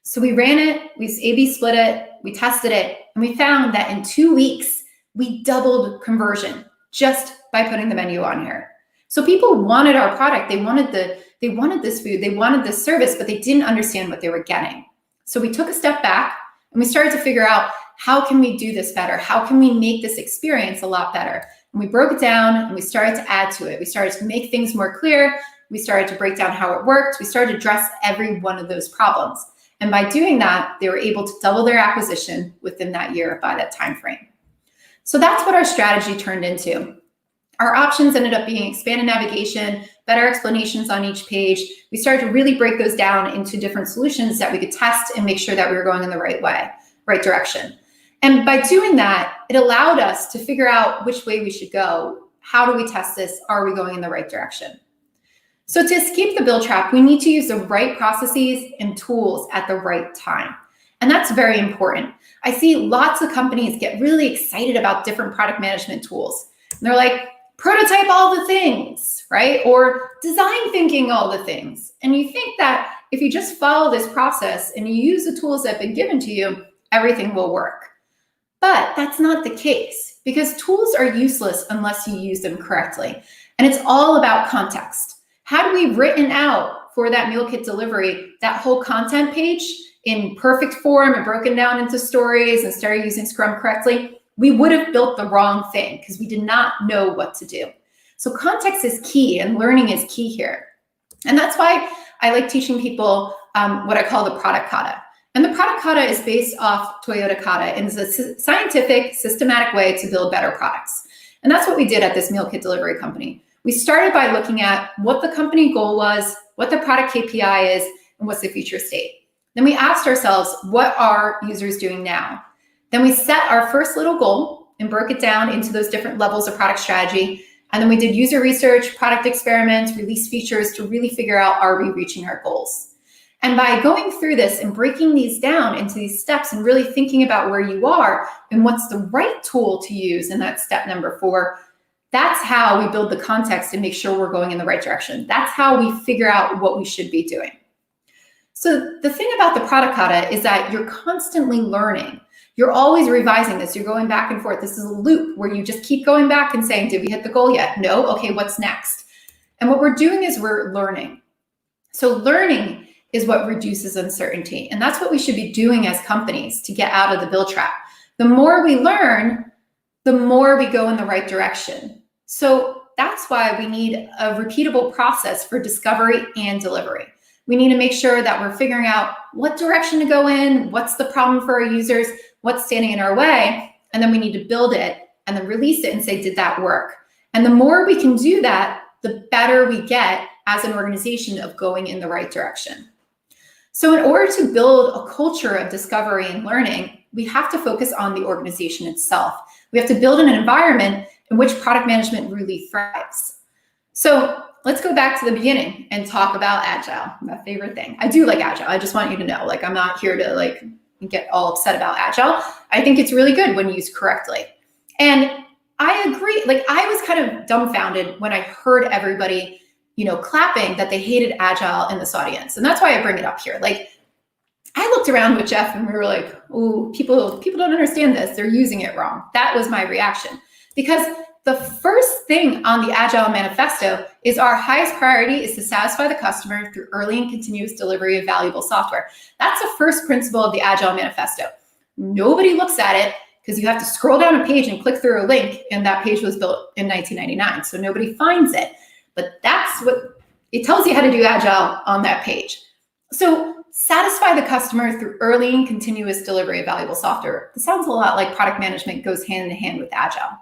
So we ran it, we A/B split it, we tested it, and we found that in 2 weeks, we doubled conversion just by putting the menu on here. So people wanted our product. They wanted this food, they wanted this service, but they didn't understand what they were getting. So we took a step back and we started to figure out, how can we do this better? How can we make this experience a lot better? And we broke it down and we started to add to it. We started to make things more clear. We started to break down how it worked. We started to address every one of those problems. And by doing that, they were able to double their acquisition within that year by that time frame. So that's what our strategy turned into. Our options ended up being expanded navigation, better explanations on each page. We started to really break those down into different solutions that we could test and make sure that we were going in the right direction. And by doing that, it allowed us to figure out which way we should go. How do we test this? Are we going in the right direction? So to escape the bill trap, we need to use the right processes and tools at the right time. And that's very important. I see lots of companies get really excited about different product management tools. And they're like, prototype all the things, right? Or design thinking all the things. And you think that if you just follow this process and you use the tools that have been given to you, everything will work. But that's not the case, because tools are useless unless you use them correctly. And it's all about context. Had we written out for that meal kit delivery, that whole content page in perfect form and broken down into stories and started using Scrum correctly, we would have built the wrong thing because we did not know what to do. So context is key and learning is key here. And that's why I like teaching people what I call the product kata. And the product kata is based off Toyota kata and is a scientific, systematic way to build better products. And that's what we did at this meal kit delivery company. We started by looking at what the company goal was, what the product KPI is, and what's the future state. Then we asked ourselves, what are users doing now? Then we set our first little goal and broke it down into those different levels of product strategy. And then we did user research, product experiments, release features to really figure out, are we reaching our goals? And by going through this and breaking these down into these steps and really thinking about where you are and what's the right tool to use in that step number 4, that's how we build the context and make sure we're going in the right direction. That's how we figure out what we should be doing. So the thing about the product kata is that you're constantly learning. You're always revising this. You're going back and forth. This is a loop where you just keep going back and saying, did we hit the goal yet? No. Okay, what's next? And what we're doing is we're learning. So learning is what reduces uncertainty. And that's what we should be doing as companies to get out of the bill trap. The more we learn, the more we go in the right direction. So that's why we need a repeatable process for discovery and delivery. We need to make sure that we're figuring out what direction to go in, what's the problem for our users, what's standing in our way, and then we need to build it and then release it and say, did that work? And the more we can do that, the better we get as an organization of going in the right direction. So in order to build a culture of discovery and learning, we have to focus on the organization itself. We have to build an environment in which product management really thrives. So let's go back to the beginning and talk about Agile, my favorite thing. I do like Agile. I just want you to know, I'm not here to get all upset about Agile. I think it's really good when used correctly. And I agree. I was kind of dumbfounded when I heard everybody, clapping that they hated Agile in this audience. And that's why I bring it up here. I looked around with Jeff and we were like, ooh, people don't understand this. They're using it wrong. That was my reaction. Because the first thing on the Agile manifesto is our highest priority is to satisfy the customer through early and continuous delivery of valuable software. That's the first principle of the Agile manifesto. Nobody looks at it because you have to scroll down a page and click through a link, and that page was built in 1999, so nobody finds it. But that's what it tells you how to do Agile on that page. So satisfy the customer through early and continuous delivery of valuable software. It sounds a lot like product management goes hand in hand with Agile.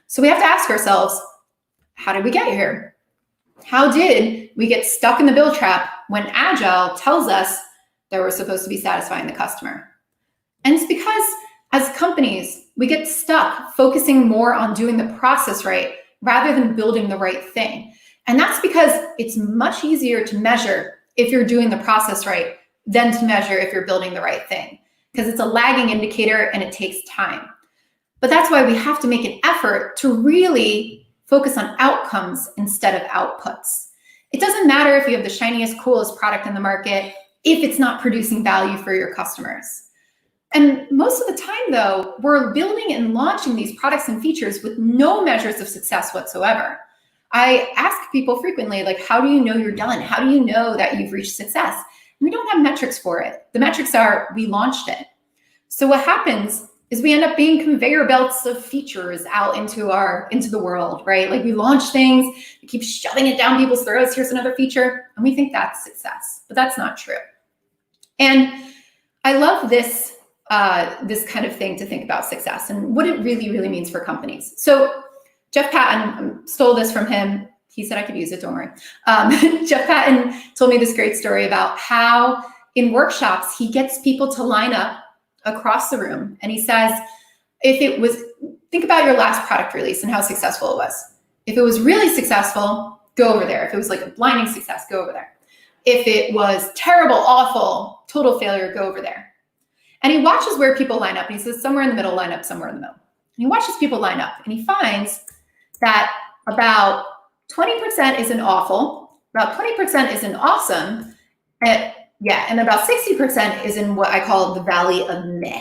So we have to ask ourselves, how did we get here? How did we get stuck in the bill trap when Agile tells us that we're supposed to be satisfying the customer? And it's because as companies, we get stuck focusing more on doing the process right rather than building the right thing. And that's because it's much easier to measure if you're doing the process right than to measure if you're building the right thing, because it's a lagging indicator and it takes time. But that's why we have to make an effort to really focus on outcomes instead of outputs. It doesn't matter if you have the shiniest, coolest product in the market if it's not producing value for your customers. And most of the time, though, we're building and launching these products and features with no measures of success whatsoever. I ask people frequently, like, how do you know you're done? How do you know that you've reached success? And we don't have metrics for it. The metrics are, we launched it. So what happens is we end up being conveyor belts of features out into the world, right? Like, we launch things, we keep shoving it down people's throats. Here's another feature, and we think that's success, but that's not true. And I love this kind of thing to think about success and what it really, really means for companies. So Jeff Patton, stole this from him. He said I could use it, don't worry. Jeff Patton told me this great story about how in workshops, he gets people to line up across the room. And he says, think about your last product release and how successful it was. If it was really successful, go over there. If it was like a blinding success, go over there. If it was terrible, awful, total failure, go over there. And he watches where people line up. And he says, somewhere in the middle, line up somewhere in the middle. And he watches people line up. And he finds that about 20% isn't awful, about 20% isn't awesome, and about 60% is in what I call the valley of meh.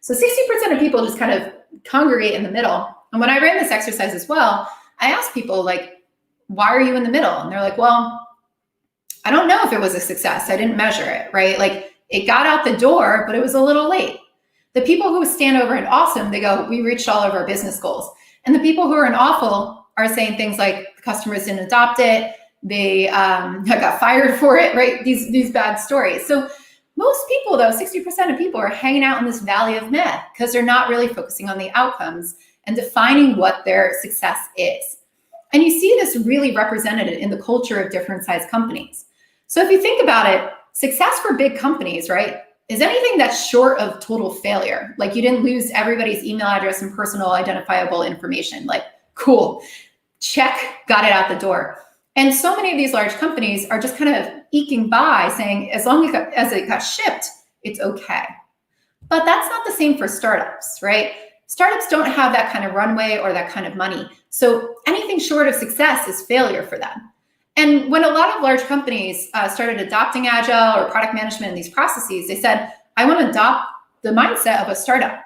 So 60% of people just kind of congregate in the middle. And when I ran this exercise as well, I asked people, like, why are you in the middle? And they're like, well, I don't know if it was a success. I didn't measure it, right? Like, it got out the door, but it was a little late. The people who stand over in awesome, they go, we reached all of our business goals. And the people who are in awful are saying things like, the customers didn't adopt it, they got fired for it, right? These bad stories. So most people, though, 60% of people are hanging out in this valley of meh because they're not really focusing on the outcomes and defining what their success is. And you see this really represented in the culture of different size companies. So if you think about it, success for big companies, right, is anything that's short of total failure. Like, you didn't lose everybody's email address and personal identifiable information. Like, cool, check, got it out the door. And so many of these large companies are just kind of eking by saying, as long as it got shipped, it's okay. But that's not the same for startups, right? Startups don't have that kind of runway or that kind of money. So anything short of success is failure for them. And when a lot of large companies started adopting Agile or product management in these processes, they said, I want to adopt the mindset of a startup.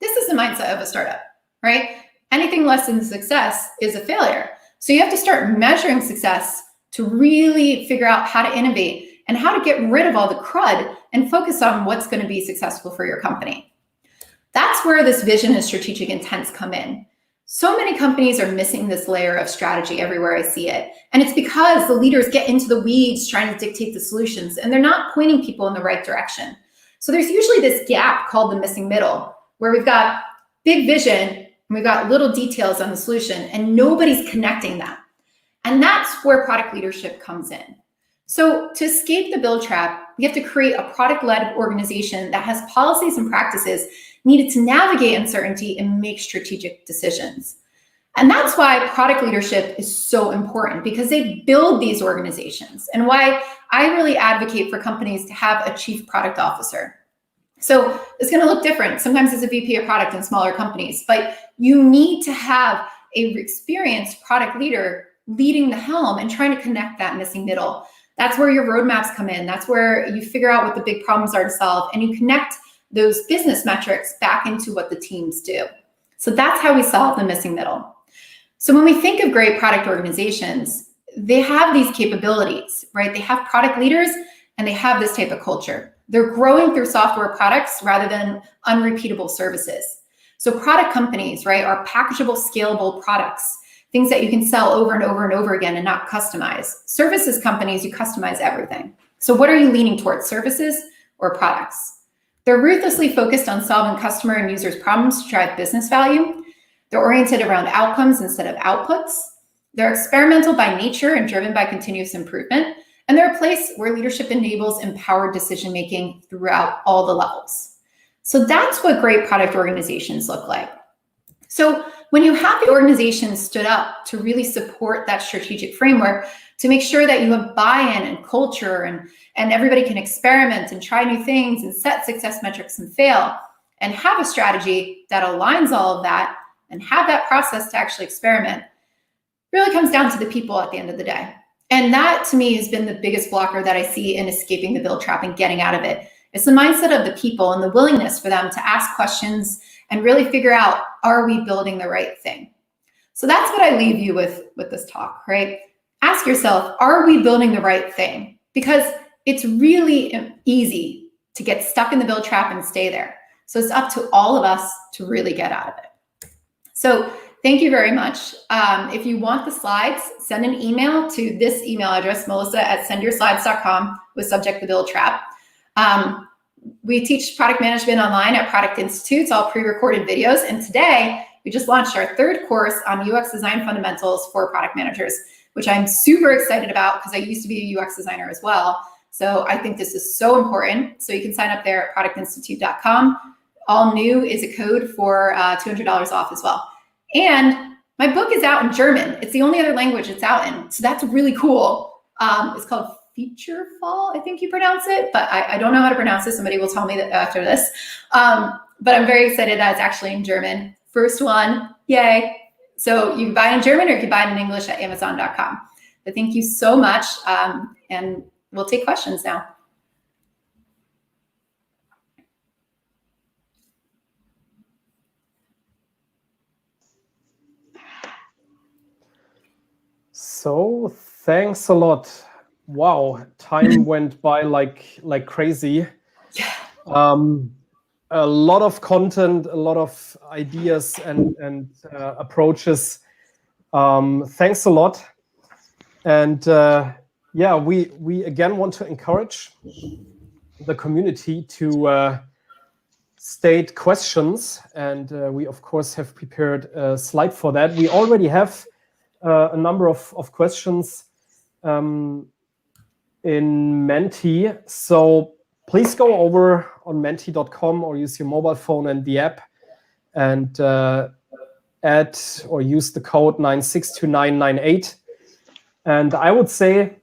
This is the mindset of a startup, right? Anything less than success is a failure. So you have to start measuring success to really figure out how to innovate and how to get rid of all the crud and focus on what's going to be successful for your company. That's where this vision and strategic intents come in. So many companies are missing this layer of strategy everywhere I see it. And it's because the leaders get into the weeds trying to dictate the solutions, and they're not pointing people in the right direction. So there's usually this gap called the missing middle, where we've got big vision and we've got little details on the solution, and nobody's connecting that. And that's where product leadership comes in. So to escape the build trap, we have to create a product-led organization that has policies and practices needed to navigate uncertainty and make strategic decisions. And that's why product leadership is so important, because they build these organizations, and why I really advocate for companies to have a chief product officer. So it's going to look different. Sometimes it's a VP of product in smaller companies, but you need to have an experienced product leader leading the helm and trying to connect that missing middle. That's where your roadmaps come in. That's where you figure out what the big problems are to solve, and you connect those business metrics back into what the teams do. So that's how we solve the missing middle. So when we think of great product organizations, they have these capabilities, right? They have product leaders and they have this type of culture. They're growing through software products rather than unrepeatable services. So product companies, right, are packageable, scalable products, things that you can sell over and over and over again and not customize. Services companies, you customize everything. So what are you leaning towards, services or products? They're ruthlessly focused on solving customer and users' problems to drive business value. They're oriented around outcomes instead of outputs. They're experimental by nature and driven by continuous improvement. And they're a place where leadership enables empowered decision-making throughout all the levels. So that's what great product organizations look like. So when you have the organization stood up to really support that strategic framework, to make sure that you have buy-in and culture and everybody can experiment and try new things and set success metrics and fail, and have a strategy that aligns all of that and have that process to actually experiment, really comes down to the people at the end of the day. And that, to me, has been the biggest blocker that I see in escaping the build trap and getting out of it, It's the mindset of the people and the willingness for them to ask questions and really figure out, are we building the right thing? So that's what I leave you with this talk, right? Ask yourself, are we building the right thing? Because it's really easy to get stuck in the build trap and stay there. So it's up to all of us to really get out of it. So thank you very much. If you want the slides, send an email to this email address, melissa@sendyourslides.com, with subject the build trap. We teach product management online at Product Institute. It's all pre-recorded videos. And today we just launched our 3rd course on UX design fundamentals for product managers, which I'm super excited about because I used to be a UX designer as well. So I think this is so important. So you can sign up there at productinstitute.com. All new is a code for $200 off as well. And my book is out in German. It's the only other language it's out in. So that's really cool. It's called Feature Fall, I think you pronounce it, but I don't know how to pronounce it. Somebody will tell me that after this. But I'm very excited that it's actually in German. First one, yay. So you can buy it in German or you can buy it in English at Amazon.com. But thank you so much. And we'll take questions now. So thanks a lot. Wow, time went by like crazy. Yeah. A lot of content, a lot of ideas and approaches. Thanks a lot. And yeah, we again want to encourage the community to state questions, and we of course have prepared a slide for that. We already have a number of questions in Menti. So please go over on menti.com or use your mobile phone and the app and add or use the code 962998. And I would say,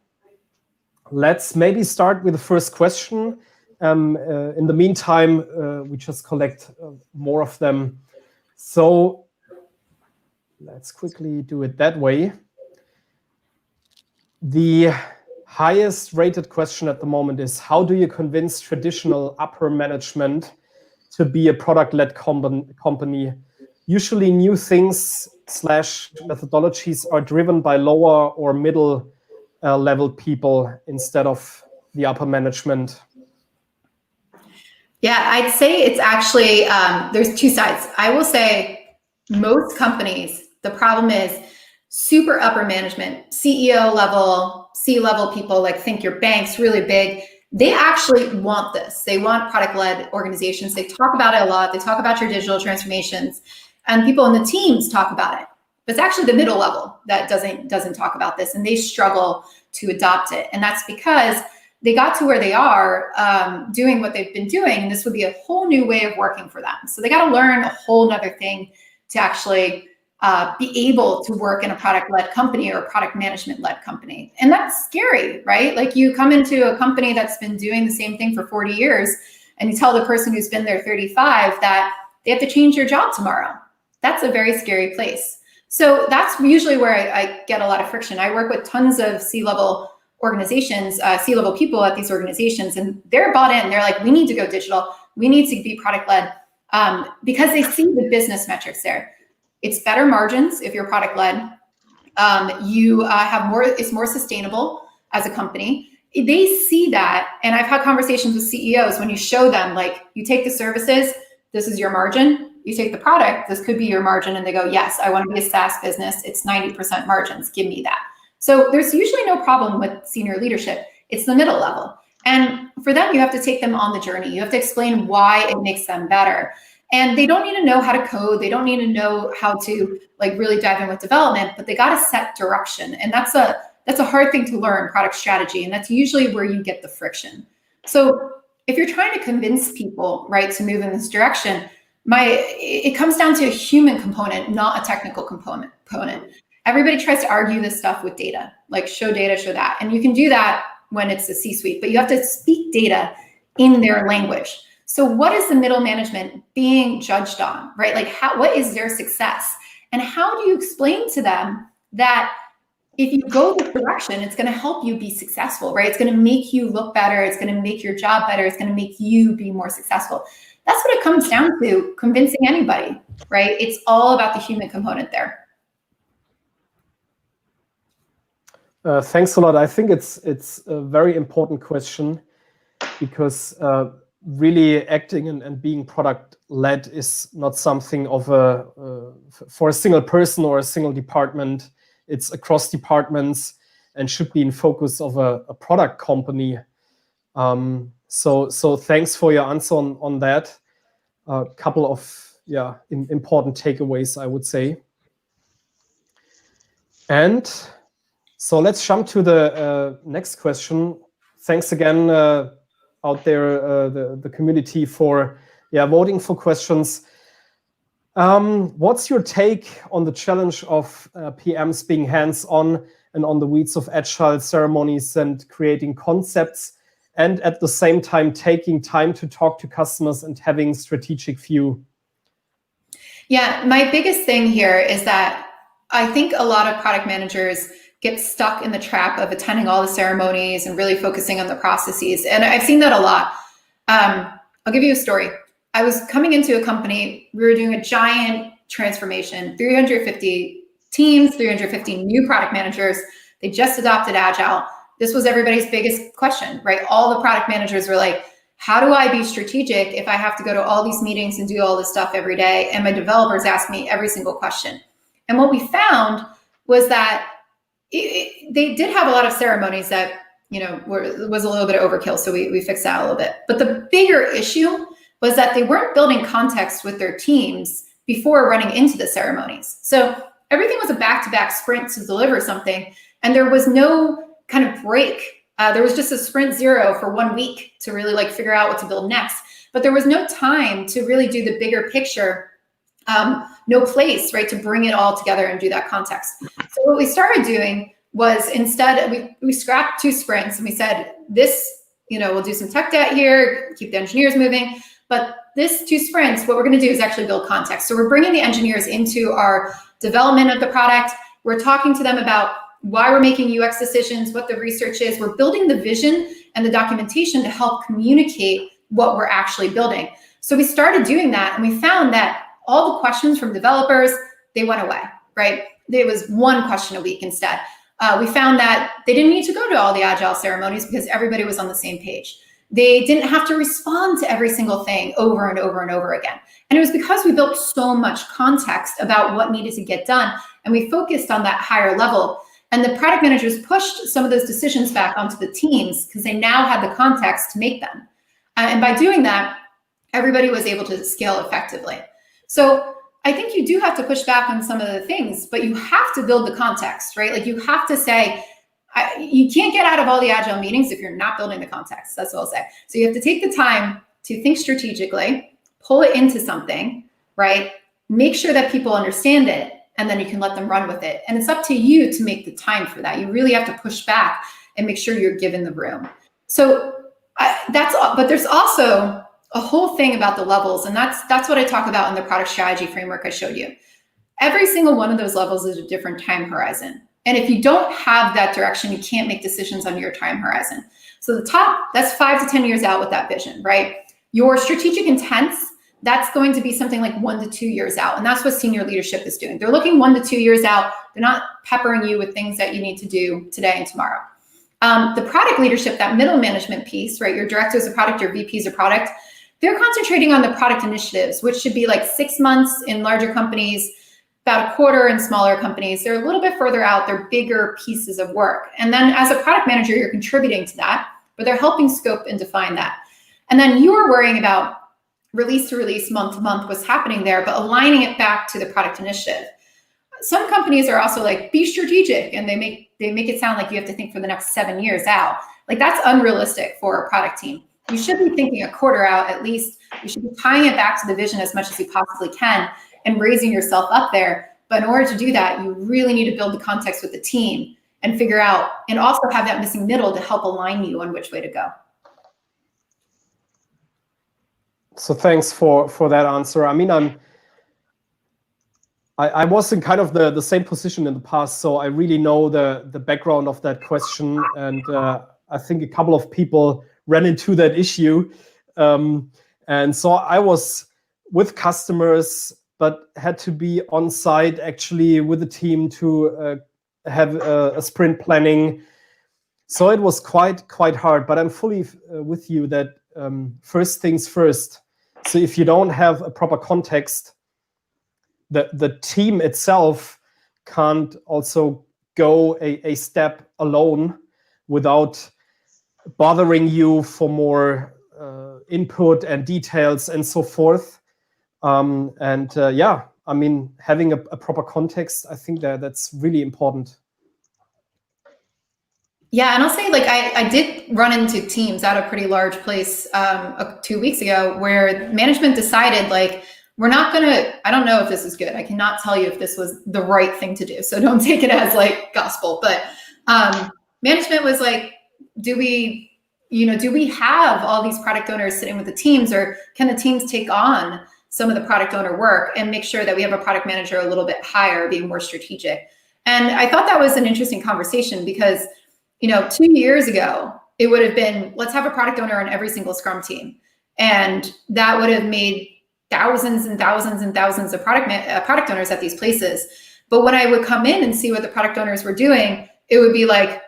let's maybe start with the first question. In the meantime, we just collect more of them. So let's quickly do it that way. The highest rated question at the moment is, how do you convince traditional upper management to be a product-led company? Usually new things / methodologies are driven by lower or middle level people instead of the upper management. Yeah, I'd say it's actually, there's 2 sides. I will say most companies, the problem is super upper management, CEO level, C-level people, like think your bank's really big. They actually want this. They want product-led organizations. They talk about it a lot. They talk about your digital transformations, and people in the teams talk about it. But it's actually the middle level that doesn't talk about this, and they struggle to adopt it. And that's because they got to where they are doing what they've been doing, and this would be a whole new way of working for them. So they got to learn a whole nother thing to actually be able to work in a product-led company or a product management-led company. And that's scary, right? Like you come into a company that's been doing the same thing for 40 years and you tell the person who's been there 35 that they have to change your job tomorrow. That's a very scary place. So that's usually where I get a lot of friction. I work with tons of C-level organizations, C-level people at these organizations, and they're bought in. They're like, we need to go digital. We need to be product-led because they see the business metrics there. It's better margins if you're product-led. You have more, it's more sustainable as a company. They see that, and I've had conversations with CEOs when you show them, like, you take the services, this is your margin. You take the product, this could be your margin, and they go, yes, I want to be a SaaS business. It's 90% margins, give me that. So there's usually no problem with senior leadership. It's the middle level. And for them, you have to take them on the journey. You have to explain why it makes them better. And they don't need to know how to code. They don't need to know how to like really dive in with development, but they got to set direction. And that's a hard thing to learn, product strategy. And that's usually where you get the friction. So if you're trying to convince people, right, to move in this direction, it comes down to a human component, not a technical component. Everybody tries to argue this stuff with data, like show data, show that. And you can do that when it's the C-suite, but you have to speak data in their language. So what is the middle management being judged on, right? Like what is their success? And how do you explain to them that if you go this direction, it's going to help you be successful, right? It's going to make you look better. It's going to make your job better. It's going to make you be more successful. That's what it comes down to, convincing anybody, right? It's all about the human component there. Thanks a lot. I think it's a very important question, because really acting and being product-led is not something of for a single person or a single department. It's across departments and should be in focus of a product company. So thanks for your answer on that. A couple of important takeaways, I would say. And so let's jump to the next question. Thanks again out there, the community, for voting for questions. What's your take on the challenge of PMs being hands-on and on the weeds of agile ceremonies and creating concepts, and at the same time taking time to talk to customers and having strategic view? Yeah, my biggest thing here is that I think a lot of product managers get stuck in the trap of attending all the ceremonies and really focusing on the processes. And I've seen that a lot. I'll give you a story. I was coming into a company, we were doing a giant transformation, 350 teams, 350 new product managers. They just adopted Agile. This was everybody's biggest question, right? All the product managers were like, how do I be strategic if I have to go to all these meetings and do all this stuff every day? And my developers ask me every single question. And what we found was that they did have a lot of ceremonies that, was a little bit of overkill. So we fixed that a little bit. But the bigger issue was that they weren't building context with their teams before running into the ceremonies. So everything was a back-to-back sprint to deliver something. And there was no kind of break. There was just a sprint 0 for 1 week to really figure out what to build next. But there was no time to really do the bigger picture. No place, right, to bring it all together and do that context. So what we started doing was, instead we scrapped 2 sprints, and we said, this, we'll do some tech debt here, keep the engineers moving, but this 2 sprints, what we're going to do is actually build context. So we're bringing the engineers into our development of the product. We're talking to them about why we're making UX decisions, what the research is. We're building the vision and the documentation to help communicate what we're actually building. So we started doing that, and we found that all the questions from developers, they went away, right? There was 1 question a week instead. We found that they didn't need to go to all the Agile ceremonies because everybody was on the same page. They didn't have to respond to every single thing over and over and over again. And it was because we built so much context about what needed to get done, and we focused on that higher level. And the product managers pushed some of those decisions back onto the teams because they now had the context to make them. And by doing that, everybody was able to scale effectively. So I think you do have to push back on some of the things, but you have to build the context, right? You have to say, you can't get out of all the Agile meetings if you're not building the context. That's what I'll say. So you have to take the time to think strategically, pull it into something, right? Make sure that people understand it, and then you can let them run with it. And it's up to you to make the time for that. You really have to push back and make sure you're given the room. So but there's also a whole thing about the levels, and that's what I talk about in the product strategy framework I showed you. Every single one of those levels is a different time horizon. And if you don't have that direction, you can't make decisions on your time horizon. So the top, that's 5 to 10 years out with that vision, right? Your strategic intents, that's going to be something like 1 to 2 years out. And that's what senior leadership is doing. They're looking 1 to 2 years out. They're not peppering you with things that you need to do today and tomorrow. The product leadership, that middle management piece, right? Your directors of product, your VPs of product, they're concentrating on the product initiatives, which should be 6 months in larger companies, about a quarter in smaller companies. They're a little bit further out. They're bigger pieces of work. And then as a product manager, you're contributing to that, but they're helping scope and define that. And then you are worrying about release to release, month to month, what's happening there, but aligning it back to the product initiative. Some companies are also be strategic, and they make it sound like you have to think for the next 7 years out. That's unrealistic for a product team. You should be thinking a quarter out at least. You should be tying it back to the vision as much as you possibly can and raising yourself up there. But in order to do that, you really need to build the context with the team and figure out, and also have that missing middle to help align you on which way to go. So thanks for that answer. I mean, I was in kind of the same position in the past, so I really know the background of that question, and I think a couple of people ran into that issue, and so I was with customers, but had to be on site actually with the team to have a sprint planning. So it was quite hard, but I'm fully with you that first things first. So if you don't have a proper context, the team itself can't also go a step alone without bothering you for more input and details and so forth. Yeah, I mean, having a proper context, I think that's really important. Yeah, and I'll say, like, I did run into teams at a pretty large place 2 weeks ago where management decided, like, we're not gonna, I don't know if this is good. I cannot tell you if this was the right thing to do, so don't take it as like gospel, but management was like, do we have all these product owners sitting with the teams, or can the teams take on some of the product owner work and make sure that we have a product manager a little bit higher, being more strategic? And I thought that was an interesting conversation because, 2 years ago, it would have been, let's have a product owner on every single Scrum team. And that would have made thousands and thousands and thousands of product owners at these places. But when I would come in and see what the product owners were doing, it would be like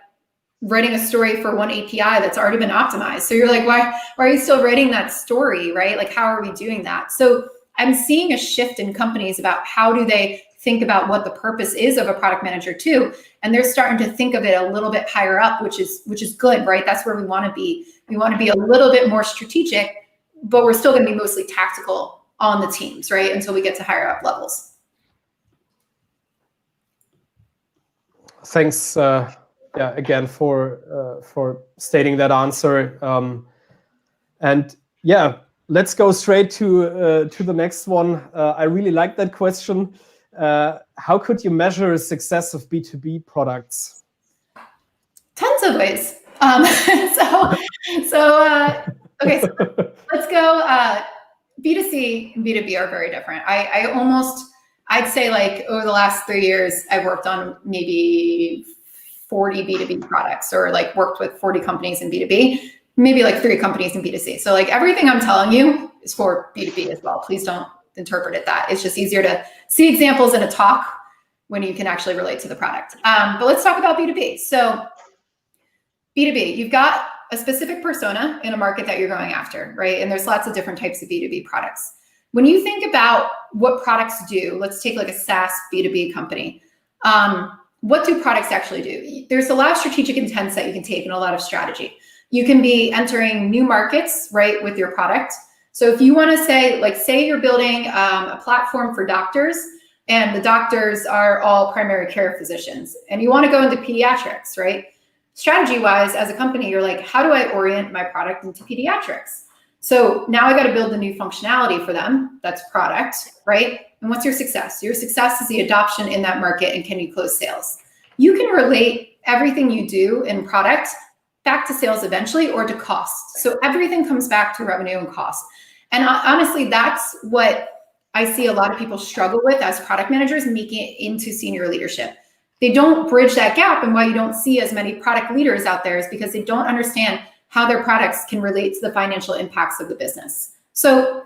writing a story for one API that's already been optimized. So you're like, why are you still writing that story, right? Like, how are we doing that? So I'm seeing a shift in companies about how do they think about what the purpose is of a product manager too. And they're starting to think of it a little bit higher up, which is good, right? That's where we want to be. We want to be a little bit more strategic, but we're still going to be mostly tactical on the teams, right? Until we get to higher up levels. Thanks, again for stating that answer. And yeah, let's go straight to the next one. I really like that question. How could you measure success of B2B products? Tons of ways. Okay, so let's go. B2C and B2B are very different. I'd say, like, over the last 3 years, I've worked on maybe 40 B2B products, or like worked with 40 companies in B2B, maybe like 3 companies in B2C. So like everything I'm telling you is for B2B as well. Please don't interpret it that. It's just easier to see examples in a talk when you can actually relate to the product. But let's talk about B2B. So B2B, you've got a specific persona in a market that you're going after, right? And there's lots of different types of B2B products. When you think about what products do, let's take like a SaaS B2B company. What do products actually do? There's a lot of strategic intents that you can take and a lot of strategy. You can be entering new markets, right, with your product. So if you want to say you're building a platform for doctors, and the doctors are all primary care physicians, and you want to go into pediatrics, right? Strategy-wise, as a company, you're like, how do I orient my product into pediatrics? So now I got to build a new functionality for them. That's product, right? And what's your success? Your success is the adoption in that market, and can you close sales? You can relate everything you do in product back to sales eventually, or to cost. So everything comes back to revenue and cost. And honestly, that's what I see a lot of people struggle with as product managers, making it into senior leadership. They don't bridge that gap, and why you don't see as many product leaders out there is because they don't understand how their products can relate to the financial impacts of the business. So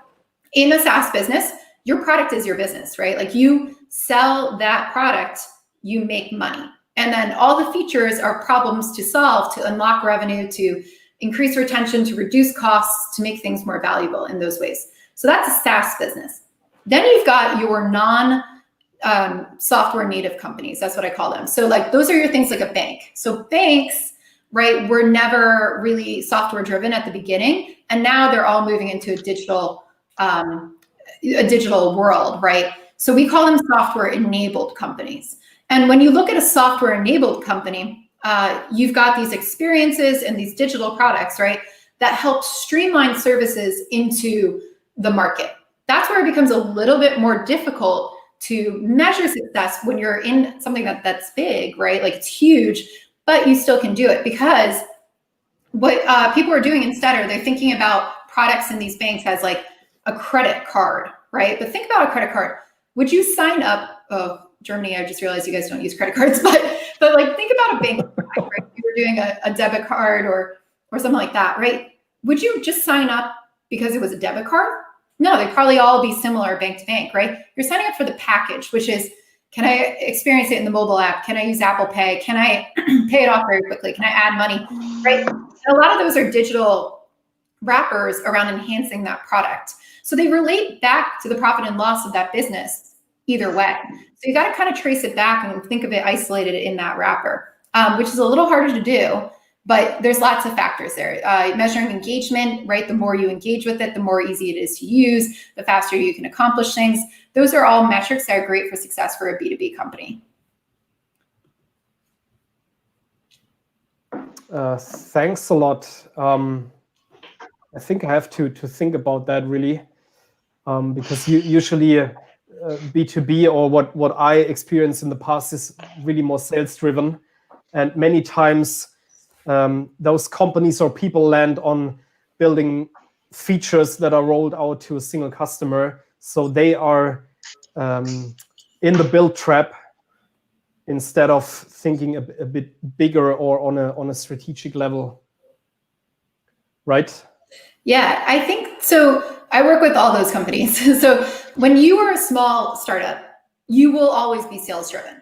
in a SaaS business, your product is your business, right? Like, you sell that product, you make money. And then all the features are problems to solve, to unlock revenue, to increase retention, to reduce costs, to make things more valuable in those ways. So that's a SaaS business. Then you've got your software native companies. That's what I call them. So like, those are your things like a bank. So banks, right, were never really software driven at the beginning. And now they're all moving into a digital world, right? So we call them software enabled companies. And when you look at a software enabled company, you've got these experiences and these digital products, right, that help streamline services into the market. That's where it becomes a little bit more difficult to measure success when you're in something that's big, right? Like, it's huge, but you still can do it, because what people are doing instead are they're thinking about products in these banks as like a credit card, right? But think about a credit card. Would you sign up Germany, I just realized you guys don't use credit cards, but like think about a bank, right? If you were doing a debit card or something like that, right? Would you just sign up because it was a debit card? No, they'd probably all be similar bank to bank, right? You're signing up for the package, which is, can I experience it in the mobile app? Can I use Apple Pay? Can I pay it off very quickly? Can I add money, right? And a lot of those are digital wrappers around enhancing that product. So they relate back to the profit and loss of that business either way. So you got to kind of trace it back and think of it isolated in that wrapper, which is a little harder to do, but there's lots of factors there. Measuring engagement, right? The more you engage with it, the more easy it is to use, the faster you can accomplish things. Those are all metrics that are great for success for a B2B company. Thanks a lot. I think I have to think about that really, because usually B2B or what I experienced in the past is really more sales driven, and many times those companies or people land on building features that are rolled out to a single customer, so they are in the build trap instead of thinking a bit bigger or on a strategic level, right? Yeah, I think so. I work with all those companies. So when you are a small startup, you will always be sales driven.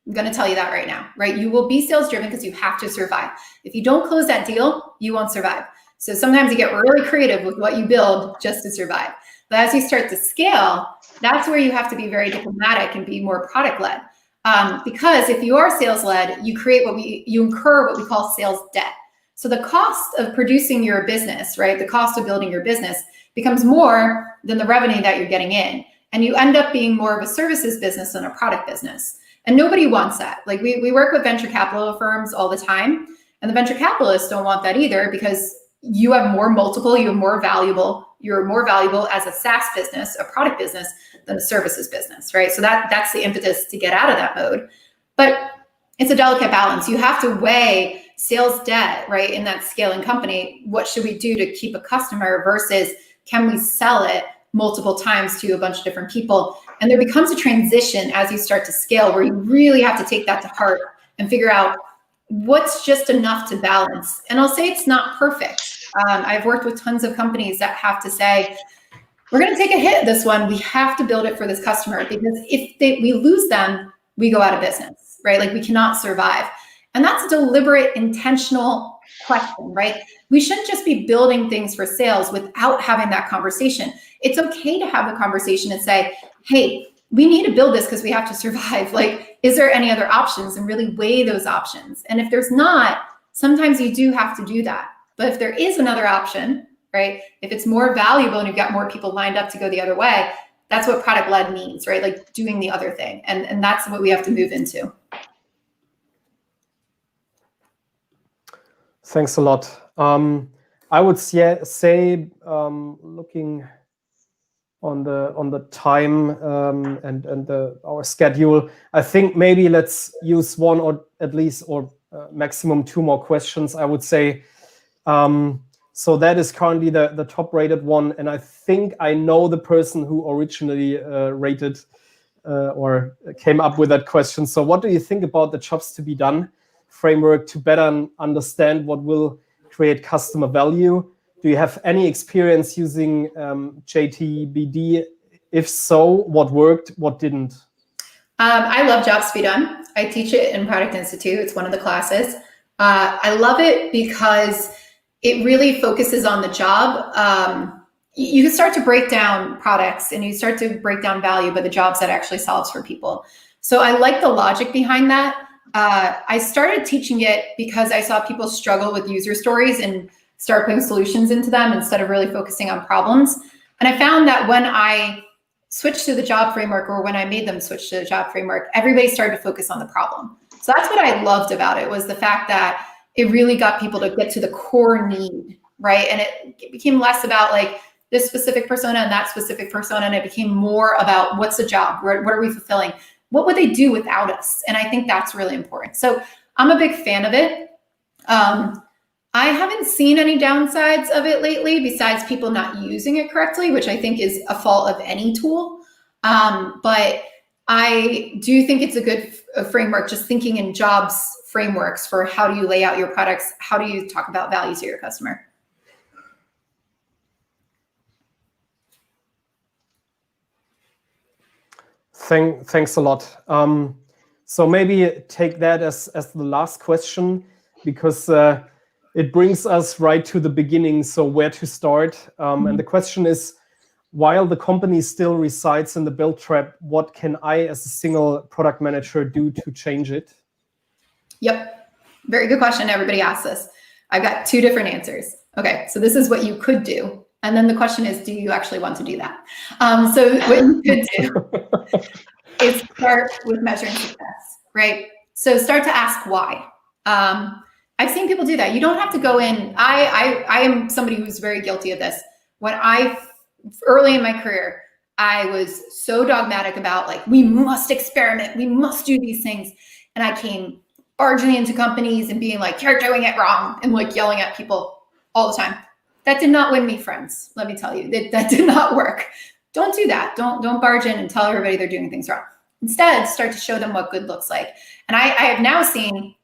I'm going to tell you that right now, right? You will be sales driven because you have to survive. If you don't close that deal, you won't survive. So sometimes you get really creative with what you build just to survive. But as you start to scale, that's where you have to be very diplomatic and be more product led. Because if you are sales led, you incur what we call sales debt. So the cost of producing your business, right? The cost of building your business becomes more than the revenue that you're getting in. And you end up being more of a services business than a product business. And nobody wants that. Like we work with venture capital firms all the time, and the venture capitalists don't want that either, because you have more multiple, you're more valuable as a SaaS business, a product business, than a services business, right? So that's the impetus to get out of that mode. But it's a delicate balance. You have to weigh sales debt, right? In that scaling company, what should we do to keep a customer versus can we sell it multiple times to a bunch of different people? And there becomes a transition as you start to scale where you really have to take that to heart and figure out what's just enough to balance. And I'll say it's not perfect. I've worked with tons of companies that have to say, we're going to take a hit this one. We have to build it for this customer, because if we lose them, we go out of business, right? Like we cannot survive. And that's a deliberate, intentional question, right? We shouldn't just be building things for sales without having that conversation. It's okay to have a conversation and say, hey, we need to build this because we have to survive. Like, is there any other options? And really weigh those options. And if there's not, sometimes you do have to do that. But if there is another option, right? If it's more valuable and you've got more people lined up to go the other way, that's what product-led means, right? Like doing the other thing. And that's what we have to move into. Thanks a lot. I would say looking on the time and our schedule, I think maybe let's use one or at least maximum two more questions, I would say. So that is currently the top rated one, and I think I know the person who originally rated or came up with that question. So what do you think about the jobs to be done framework to better understand what will create customer value? Do you have any experience using JTBD? If so, what worked, what didn't? I love Jobs to be done. I teach it in Product Institute. It's one of the classes. I love it because it really focuses on the job. You start to break down products and you start to break down value, but the jobs that actually solves for people. So I like the logic behind that. I started teaching it because I saw people struggle with user stories and start putting solutions into them instead of really focusing on problems. And I found that when I switched to the job framework, or when I made them switch to the job framework, everybody started to focus on the problem. So that's what I loved about it, was the fact that it really got people to get to the core need, right? And it became less about like this specific persona and that specific persona, and it became more about what's the job, what are we fulfilling? What would they do without us? And I think that's really important. So I'm a big fan of it. I haven't seen any downsides of it lately, besides people not using it correctly, which I think is a fault of any tool. But I do think it's a good framework, just thinking in jobs frameworks for how do you lay out your products? How do you talk about values of your customer? Thanks a lot. So maybe take that as the last question, because it brings us right to the beginning. So where to start? And the question is, while the company still resides in the build trap, what can I as a single product manager do to change it? Yep, very good question. Everybody asks this. I've got two different answers. Okay, so this is what you could do. And then the question is, do you actually want to do that? So what you could do is start with measuring success, right? So start to ask why. I've seen people do that. You don't have to go in. I am somebody who's very guilty of this. When early in my career, I was so dogmatic about like, we must experiment, we must do these things. And I came barging into companies and being like, you're doing it wrong, and like yelling at people all the time. That did not win me friends. Let me tell you, that did not work. Don't do that. Don't barge in and tell everybody they're doing things wrong. Instead, start to show them what good looks like. And I have now seen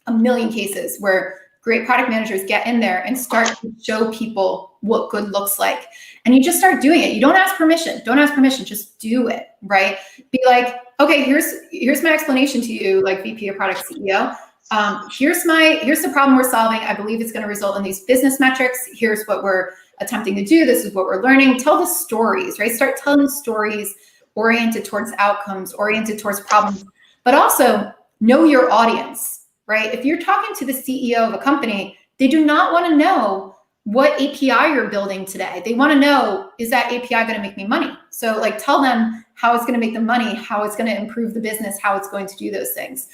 a million cases where great product managers get in there and start to show people what good looks like. And you just start doing it. You don't ask permission. Don't ask permission. Just do it, right? Be like, okay, here's my explanation to you, like VP of Product CEO. Here's the problem we're solving. I believe it's going to result in these business metrics. Here's what we're attempting to do. This is what we're learning. Tell the stories, right? Start telling the stories oriented towards outcomes, oriented towards problems, but also know your audience. Right? If you're talking to the CEO of a company, they do not want to know what API you're building today. They want to know, is that API going to make me money? So like tell them how it's going to make them money, how it's going to improve the business, how it's going to do those things.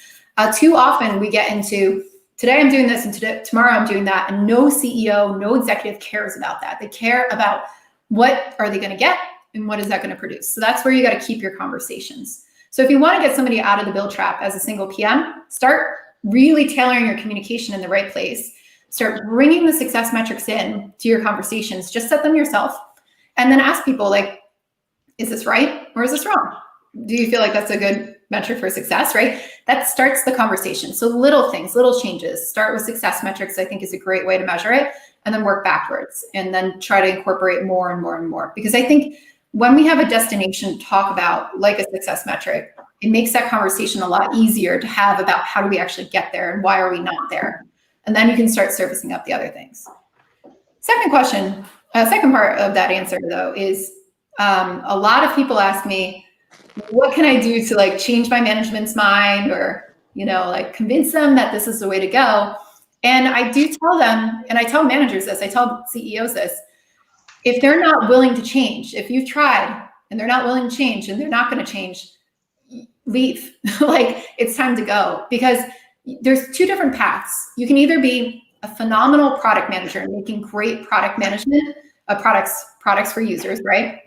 Too often we get into, today I'm doing this and tomorrow I'm doing that, and no CEO, no executive cares about that. They care about what are they going to get and what is that going to produce. So that's where you got to keep your conversations. So if you want to get somebody out of the build trap as a single PM, start really tailoring your communication in the right place. Start bringing the success metrics in to your conversations. Just set them yourself, and then ask people like, is this right or is this wrong? Do you feel like that's a good metric for success, right? That starts the conversation. So little things, little changes. Start with success metrics, I think is a great way to measure it, and then work backwards, and then try to incorporate more and more and more. Because I think when we have a destination to talk about, like a success metric, it makes that conversation a lot easier to have about how do we actually get there and why are we not there? And then you can start surfacing up the other things. Second question, second part of that answer though is a lot of people ask me, what can I do to like change my management's mind, or, you know, like convince them that this is the way to go? And I do tell them, and I tell managers this, I tell CEOs this, if they're not willing to change, if you've tried and they're not willing to change and they're not going to change, leave. Like it's time to go, because there's two different paths. You can either be a phenomenal product manager and making great product management of products for users, right?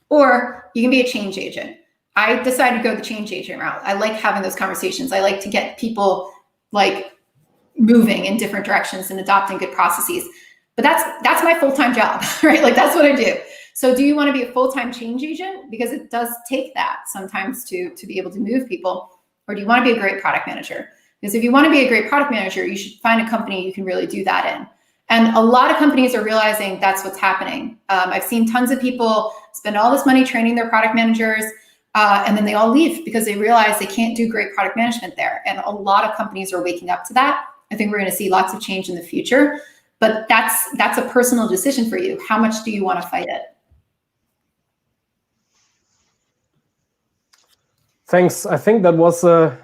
Or you can be a change agent. I decided to go the change agent route. I like having those conversations. I like to get people like moving in different directions and adopting good processes. But that's my full-time job, right? Like that's what I do. So do you want to be a full-time change agent? Because it does take that sometimes to be able to move people. Or do you want to be a great product manager? Because if you want to be a great product manager, you should find a company you can really do that in. And a lot of companies are realizing that's what's happening. I've seen tons of people spend all this money training their product managers, and then they all leave because they realize they can't do great product management there. And a lot of companies are waking up to that. I think we're going to see lots of change in the future. But that's a personal decision for you. How much do you want to fight it? Thanks. I think that was a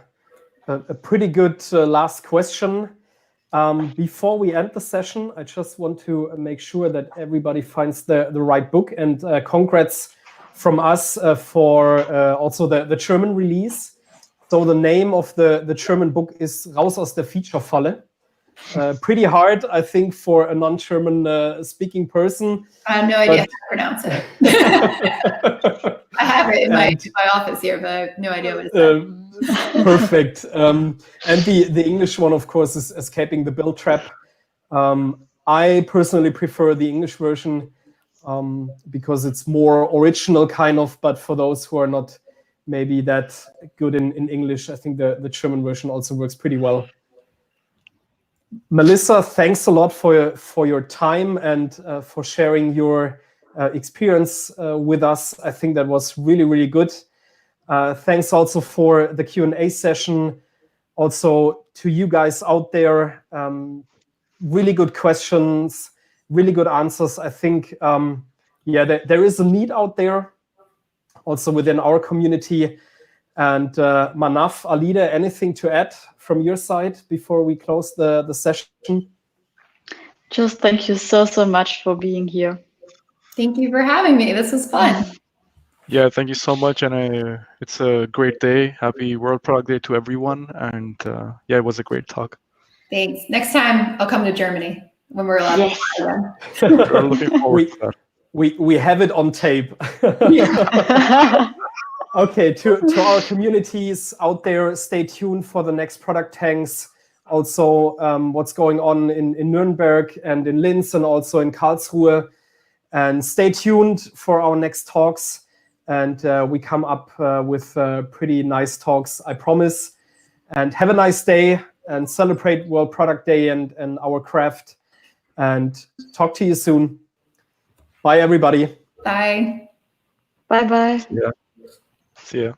pretty good last question. Before we end the session, I just want to make sure that everybody finds the right book. And congrats from us for also the German release. So the name of the German book is Raus aus der Feature-Falle. Pretty hard, I think, for a non-German speaking person. I have no idea how to pronounce it. I have it in my office here, but I have no idea what it says. Perfect. And the English one, of course, is Escaping the Build Trap. I personally prefer the English version because it's more original, kind of, but for those who are not maybe that good in English. I think the German version also works pretty well. Melissa, thanks a lot for your time and for sharing your experience with us. I think that was really, really good. Thanks also for the Q&A session. Also to you guys out there, really good questions, really good answers. I think, yeah, there is a need out there also within our community. And Manav, Alida, anything to add from your side before we close the session? Just thank you so much for being here. Thank you for having me. This was fun. Yeah, thank you so much. And it's a great day. Happy World Product Day to everyone. And yeah, it was a great talk. Thanks. Next time I'll come to Germany when we're allowed to fly again. We're looking forward to that. We have it on tape. Okay, to our communities out there, stay tuned for the next Product Tanks. Also, what's going on in Nuremberg and in Linz and also in Karlsruhe. And stay tuned for our next talks. And we come up with pretty nice talks, I promise. And have a nice day and celebrate World Product Day and our craft. And talk to you soon. Bye, everybody. Bye. Bye-bye. Yeah. See ya.